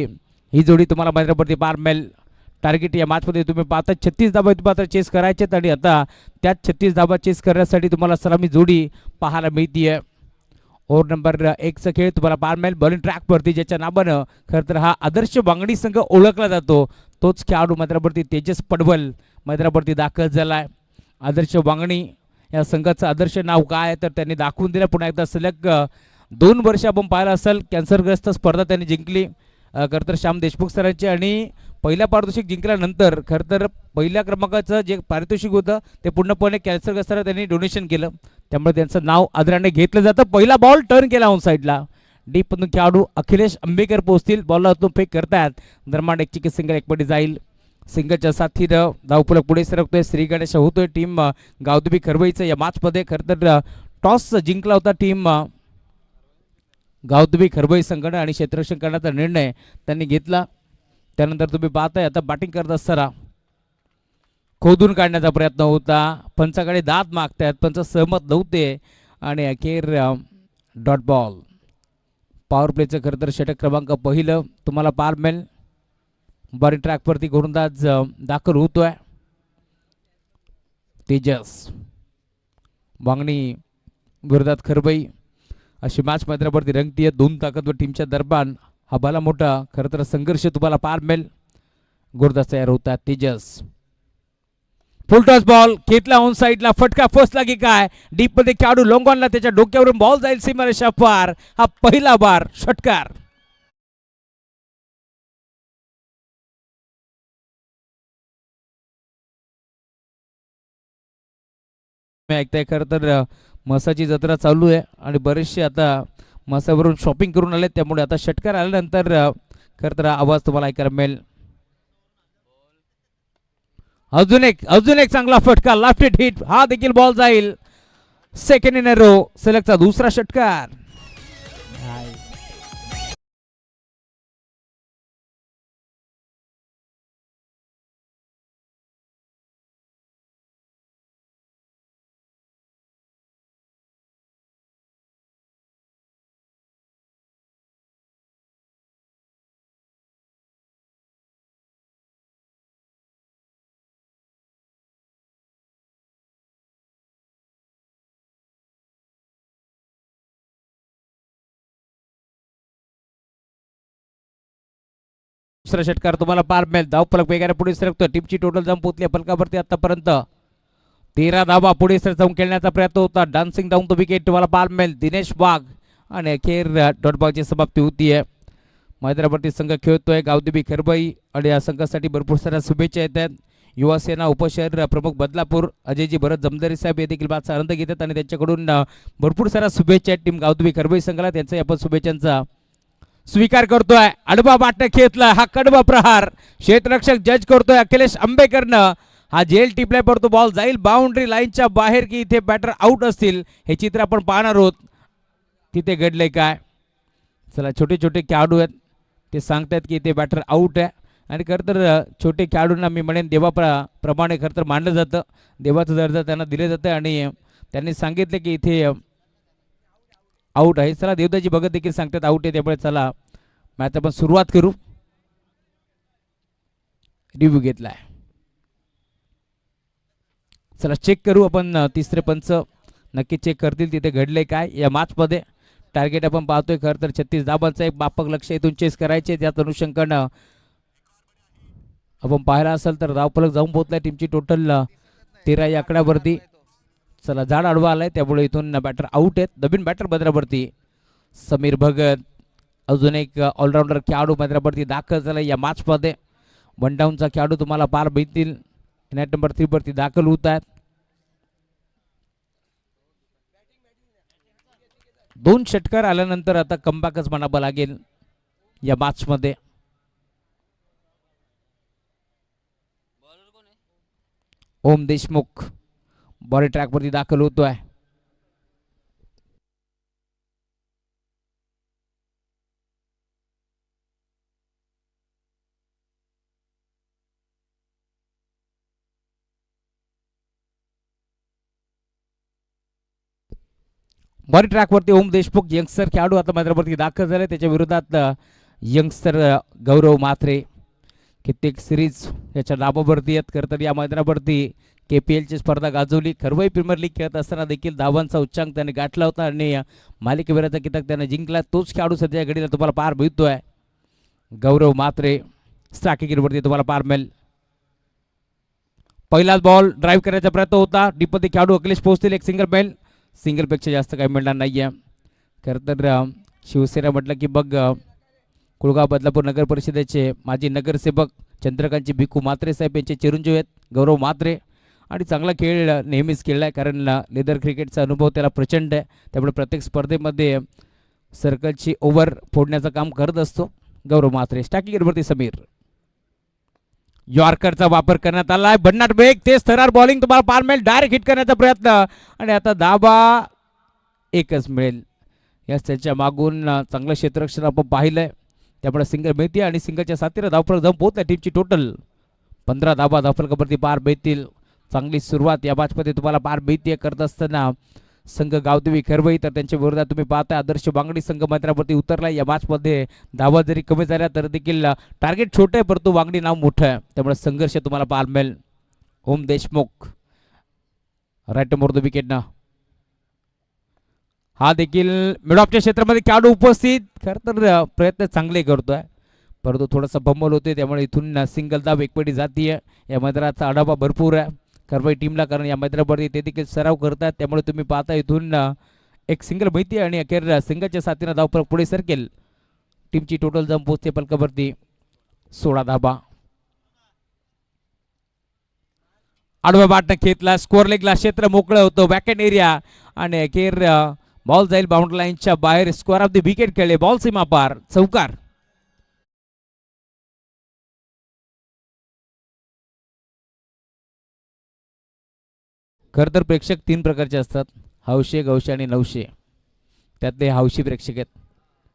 ही जोडी तुम्हाला मैदानावरती पार मिळेल. टार्गेट या मॅचमध्ये तुम्ही पाहता 36 धाबा तुम्हाला चेस करायचे आणि आता त्यात 36 धाबा चेस करण्यासाठी तुम्हाला सलामी जोडी पाहायला मिळतीये. ओव्हर नंबर 1चा खेळ तुम्हाला पार मिळेल. बॉलिंग ट्रॅकवरती ज्याच्या नावानं खरं तर हा आदर्श वांगणी संघ ओळखला जातो तोच खेळाडू मैदानावरती तेजस पडवल मैदानावरती दाखल झाला आहे. आदर्श वांगणी या संघाचं आदर्श नाव काय आहे तर त्यांनी दाखवून दिलं. पुन्हा एकदा सलग 2 वर्ष आपण पाहिलं असेल कॅन्सरग्रस्त स्पर्धा त्यांनी जिंकली खरं तर श्याम देशमुख सरांची आणि पहिल्या पारितोषिक जिंकल्यानंतर खरं तर पहिल्या क्रमांकाचं जे पारितोषिक होतं ते पूर्णपणे कॅन्सरग्रस्तांना त्यांनी डोनेशन केलं, त्यामुळे त्यांचं नाव आदराने घेतलं जातं. पहिला बॉल टर्न केला ऑन साईडला. डीपमधून खेळाडू अखिलेश आंबेकर पोहोचतील. बॉलला फेक करतायत. दरम्यान एक चिकी सिंगल एकपटी जाईल. सिंगलच्या साथीनं धावफलक पुढे सरकतोय. श्री गणेश होतोय. टीम गावदेवी खरबईचं या मॅचमध्ये खरं तर टॉस जिंकला होता टीम गावदेवी खरबई संघाने आणि क्षेत्ररक्षण करण्याचा निर्णय त्यांनी घेतला. त्यानंतर तुम्ही पाहताय आता बॅटिंग करत असताना खोदून काढण्याचा प्रयत्न होता. पंचाकडे दाद मागतायत, पंच सहमत नव्हते आणि अखेर डॉट बॉल. पॉवर प्लेचं खरं तर षटक क्रमांक पहिलं तुम्हाला पार मिळेल. बॉलिंग ट्रॅकवरती गोलंदाज दाखल होतोय. तेजस वांगणी विरोधात खरबई अशी मॅच मैदानावरती रंगतीये. दोन ताकदवर टीमच्या दरम्यान हा भला मोठा खरं तर संघर्ष तुम्हाला पार मिळेल. गोरदास तयार होतात. तेजस फुल टॉस बॉल घेतला ऑन साईडला, फटका फसला की काय, डीप मध्ये खेळाडू लोंगॉनला त्याच्या डोक्यावरून बॉल जाईल सीमारेषा पार. हा पहिला बार षटकार. मी ऐकताय खरं तर मसाची जत्रा चालू आहे आणि बरेचसे आता मसावरून शॉपिंग करून आले, त्यामुळे आता षटकार आल्यानंतर खरं तर आवाज तुम्हाला ऐकायला मिळेल. अजून एक चांगला फटका, लाफ्टेड हिट, हा देखील बॉल जाईल. सेकंड इन अ रो, सलगचा दुसरा षटकार. दुसरा षटकार तुम्हाला पार मिळेल. धावफलक वेगाने पुढे सरकतो. टीमची टोटल धाव पोहोचली फलकावरती आतापर्यंत 13 धावा. पुढे सर जाऊन खेळण्याचा प्रयत्न होता. डान्सिंग डाऊन द विकेट तुम्हाला पार मिळेल. दिनेश वाघ आणि अखेर डॉट बॉलची समाप्ती होतीये. मैदानावरती संघ खेळतोय गावदेवी खरबई आणि या संघासाठी भरपूर साऱ्या शुभेच्छा येतात. युवा सेना उपशहर प्रमुख बदलापूर अजयजी भरत जमदारी साहेब हे देखील बातचा आनंद घेतात आणि त्यांच्याकडून भरपूर साऱ्या शुभेच्छा आहेत टीम गावदेवी खरबई संघाला. त्यांचा आपण शुभेच्छांचा स्वीकार करतोय. आडवा बाटण खेचला, हा कडवा प्रहार क्षेत्ररक्षक जज करतोय अखिलेश आंबेकरनं. हा जेल टिपलाय पडतो, बॉल जाईल बाउंड्री लाईनच्या बाहेर की इथे बॅटर आउट असतील हे चित्र आपण पाहणार आहोत. तिथे घडलंय काय, चला छोटे छोटे खेळाडू आहेत ते सांगतात की इथे बॅटर आउट आहे. आणि खरं तर छोटे खेळाडूंना मी म्हणेन देवाप्रमाणे खरं तर मानलं जातं, देवाचा दर्जा त्यांना दिले जातं आणि त्यांनी सांगितलं की इथे आउट आहे. चला देवदाजी भगत देखील सांगतात आउट आहे, त्यामुळे चला मॅच आपण सुरुवात करू. रिव्ह्यू घेतलाय, चला चेक करू आपण. तिसरे पंच नक्की चेक करतील तिथे घडले काय या मॅच मध्ये. टार्गेट आपण पाहतोय खरं तर 36 धाबांचा एक बापक लक्ष इथून चेस करायचे. त्याच अनुषंगानं आपण पाहायला असेल तर धावफलक जाऊन पोहोचलाय टीमची टोटल 13 या आकड्यावरती. चला झाड आडवा आलाय त्यामुळे इथून बॅटर आउट आहेत. नवीन बॅटर मैदानावरती समीर भगत, अजून एक ऑलराऊंडर खेळाडू मैदानावरती दाखल झाला या मॅच मध्ये. वन डाऊनचा खेळाडू तुम्हाला पार मिळतील. नेट नंबर 3 वरती दाखल होत आहेत. 2 षटकार आल्यानंतर आता कमबॅकच म्हणावं लागेल या मॅच मध्ये. ओम देशमुख बॉडी ट्रॅक वरती दाखल होतोय. बॉडी ट्रॅक वरती ओम देशमुख यंगस्टर खेळाडू आता मैदानावरती दाखल झाले. त्याच्या विरोधात यंगस्टर गौरव मात्रे. कित्येक सिरीज याच्या नावावरती आहेत. खरं तर या मैदानावरती KPLची स्पर्धा गाजवली. खरवई प्रीमियर लीग खेळत असताना देखील धावांचा उच्चांक त्याने गाठला होता आणि मालिकेवीराचा किताब त्याने जिंकला. तोच खेळाडू सध्या घडीला तुम्हाला पार मिळतोय. गौरव मात्रे स्ट्रायकिंगवरती तुम्हाला पार मिळेल. पहिलाच बॉल ड्राईव्ह करण्याचा प्रयत्न होता. डीपमध्ये खेळाडू अखिलेश पोहोचतील. एक सिंगल मिळेल. सिंगलपेक्षा जास्त काही मिळणार नाही आहे. खरं तर शिवसेना म्हटलं की बघ कुळगाव बदलापूर नगर परिषदेचे माजी नगरसेवक चंद्रकांतजी भिकू मात्रे साहेब यांचे चिरंजीव आहेत गौरव मात्रे. आणि चांगला खेळ नेहमीच खेळला आहे, कारण लेदर क्रिकेटचा अनुभव त्याला प्रचंड आहे. त्यामुळे प्रत्येक स्पर्धेमध्ये सर्कलची ओव्हर फोडण्याचं काम करत असतो गौरव मात्रे. स्ट्रायकिंगवरती समीर. यॉर्करचा वापर करण्यात आलाय. भन्नाट वेग, तेज थरार बॉलिंग तुम्हाला पार मिळेल. डायरेक्ट हिट करण्याचा प्रयत्न आणि आता धाबा एकच मिळेल. या त्याच्या मागून चांगलं क्षेत्ररक्षण आपण पाहिलंय, त्यामुळे सिंगल मिळते आणि सिंगलच्या साथीला धावफलक जाऊन पोहोचला. टीमची टोटल 15 धाबा धावफलकावरती पार मिळतील. चांगली सुरुवात या मॅचमध्ये तुम्हाला पार मिळते. करत असताना संघ गावदेवी खरवई, तर त्यांच्या विरोधात तुम्ही पाहता आदर्श बांगडी संघ मैदानावरती उतरला. या मॅचमध्ये धावा जरी कमी झाल्या तर देखील टार्गेट छोटं आहे, परंतु बांगडी नाव मोठं आहे, त्यामुळे संघर्ष तुम्हाला पार मिळेल. Om Deshmukh right more the wicket ना. हा देखील मिड ऑफच्या क्षेत्रामध्ये खेळाडू उपस्थित. खरं तर प्रयत्न चांगले करतोय, परंतु थोडासा बंबल होते, त्यामुळे इथून सिंगल धाव एकपटी जातीय. या मैदानाचा आढावा भरपूर आहे करवाई टीमला, कारण या मैदानावरती ते देखील सराव करतात. त्यामुळे तुम्ही पाहता इथून एक सिंगल माहिती आणि अखेर सिंगलच्या साथीनं धावफलक पुढे सरकेल. टीमची टोटल जम पोहोचते फलकावरती 16 धाबा. आडव्या बाटनं खेचला, स्कोअर लेगला क्षेत्र मोकळं होतं, वॅकेंट एरिया आणि अखेर बॉल जाईल बाउंड्री लाईनच्या बाहेर. स्कोअर ऑफ द विकेट खेळले, बॉल सीमा पार, चौकार. खरं तर प्रेक्षक 3 प्रकारचे असतात, हौशे, गौशे आणि नवशे. त्यातले हौशी प्रेक्षक आहेत,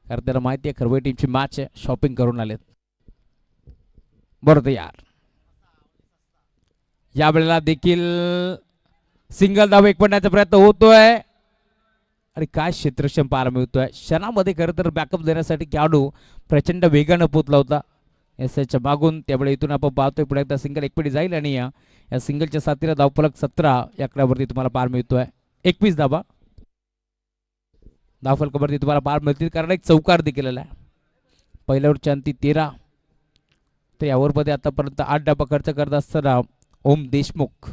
कारण त्याला माहिती आहे खरवई टीमची मॅच आहे, शॉपिंग करून आलेत. बरोबर यार. यावेळेला देखील सिंगल धाव एक पडण्याचा प्रयत्न होतोय आणि काय क्षेत्रक्षम पाहायला मिळतोय. क्षणामध्ये खरं तर बॅकअप देण्यासाठी खेळाडू प्रचंड वेगानं पोचला होता एसच्या मागून. त्यामुळे इथून आपण पाहतोय पुढे एकदा सिंगल एकपटी जाईल आणि या सिंगलच्या साथीला धावफलक 17 या आकड्यावरती तुम्हाला पार मिळतोय. 21 धाबा धावफलकावरती तुम्हाला पार मिळतील, कारण एक चौकार देखील आहे. पहिल्यावरच्या अंती 13, तर यावरमध्ये आतापर्यंत 8 धाबा खर्च करत असताना ओम देशमुख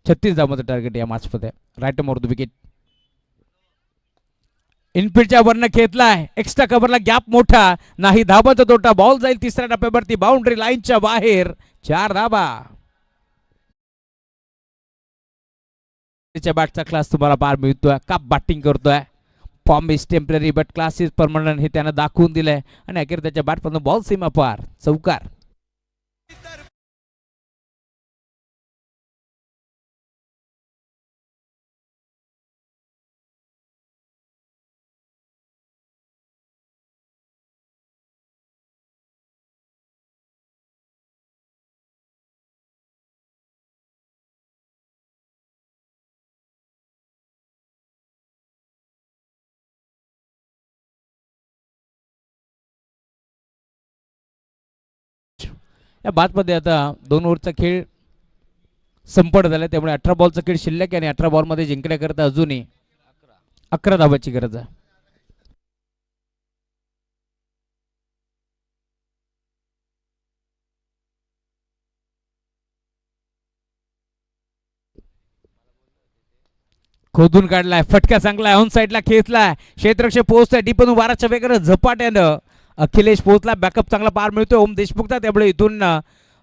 36 धावांचं टार्गेट या मॅचमध्ये. Right more the wicket. इनफिल्डच्या वरनं खेचलाय, एक्स्ट्रा कव्हरला गॅप मोठा नाही, धाबाचा तोटा. बॉल जाईल तिसऱ्या टप्प्यावरती बाउंड्री लाईनच्या बाहेर. 4 धाबा. बॅटचा क्लास तुम्हाला पार मिळतोय, काप बॅटिंग करतोय. Form is temporary but class is permanent हे त्यानं दाखवून दिलंय आणि अखेर त्याच्या बॅटमधून बॉल सीमा पार, चौकार. या बादमध्ये आता 2 ओव्हरचा खेळ संपत झाला, त्यामुळे 18 बॉलचा खेळ शिल्लक आहे आणि 18 बॉलमध्ये जिंकण्याकरता अजूनही 11 धावाची गरज आहे. खोदून काढलाय, फटका चांगलाय, ऑन साईडला खेचलाय, क्षेत्ररक्षक पोहोचतोय डीपन वाराच्या वेगानं झपाट्यानं. अखिलेश पोहोचला, बॅकअप चांगला पार मिळतोय ओम देशमुखचा, त्यामुळे इथून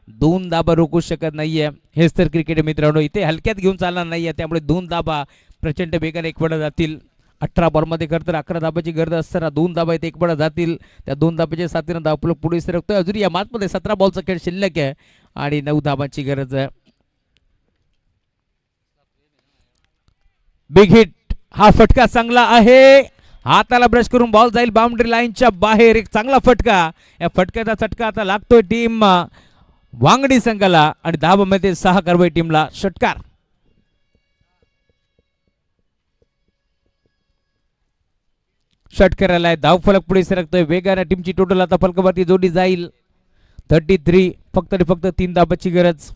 2 धाबा रोखू शकत नाहीये. हेच तर क्रिकेट मित्रांनो, इथे हलक्यात घेऊन चालणार नाहीये, त्यामुळे 2 धाबा प्रचंड वेगाने एकवडा जातील. 18 बॉलमध्ये खरं तर 11 धाबाची गरज असताना 2 धाबा इथे एकवडा जातील. त्या 2 धाबाच्या साथीनं धावफलक पुढे सरकतोय. अजून या मॅचमध्ये 17 बॉलचा खेळ शिल्लक आहे आणि 9 धाबांची गरज आहे. बिग हिट, हा फटका चांगला आहे, हाताला ब्रश करून बॉल जाईल बाउंड्री लाईनच्या बाहेर. एक चांगला फटका, या फटक्याचा चटका आता लागतोय टीम वांगडी संघाला आणि धाबामध्ये 6 करवई टीमला. षटकार. षटकाराला धावफलक पुढे सरकतोय वेगाने. टीमची टोटल आता फलकावरती जोडी जाईल 33, फक्त आणि फक्त 3 धाबाची गरज.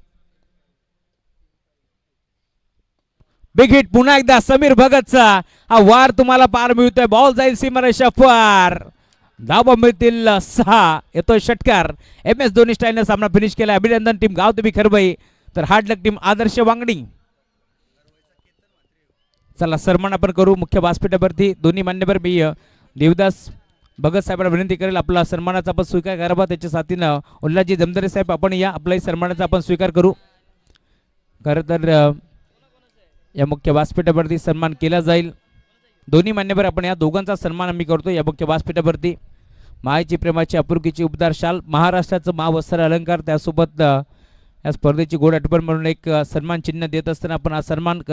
बिग हिट पुन्हा एकदा समीर भगतचा हा वार तुम्हाला पार मिळतोय. बॉल जाईल सीमारेषा पार, धाबा मिळतील 6. येतोय षटकार. MS धोनी स्टाईलने सामना फिनिश केला. अभिनंदन टीम गावदेवी खरवई, तर हार्ड लक टीम आदर्श वांगडी. चला सन्मान आपण करू मुख्य व्यासपीठावरती. दोन्ही मान्यवर मी देवदास भगत साहेबांना विनंती करेल आपला सन्मानाचा आपण स्वीकार करावा. त्याच्या साथीनं उल्हाजी जमदारे साहेब आपण या, आपलाही सन्मानाचा आपण स्वीकार करू. खरं तर या मुख्य व्यासपीठावरती सन्मान केला जाईल. दोन्ही मान्यवर आपण या दोघांचा सन्मान आम्ही करतो या मुख्य व्यासपीठावरती. मायेची प्रेमाची आपुलकीची उबदार शाल, महाराष्ट्राचं महावस्त्र अलंकार, त्यासोबत या स्पर्धेची गोड आठवण म्हणून एक सन्मान चिन्ह देत असताना आपण हा सन्मान करत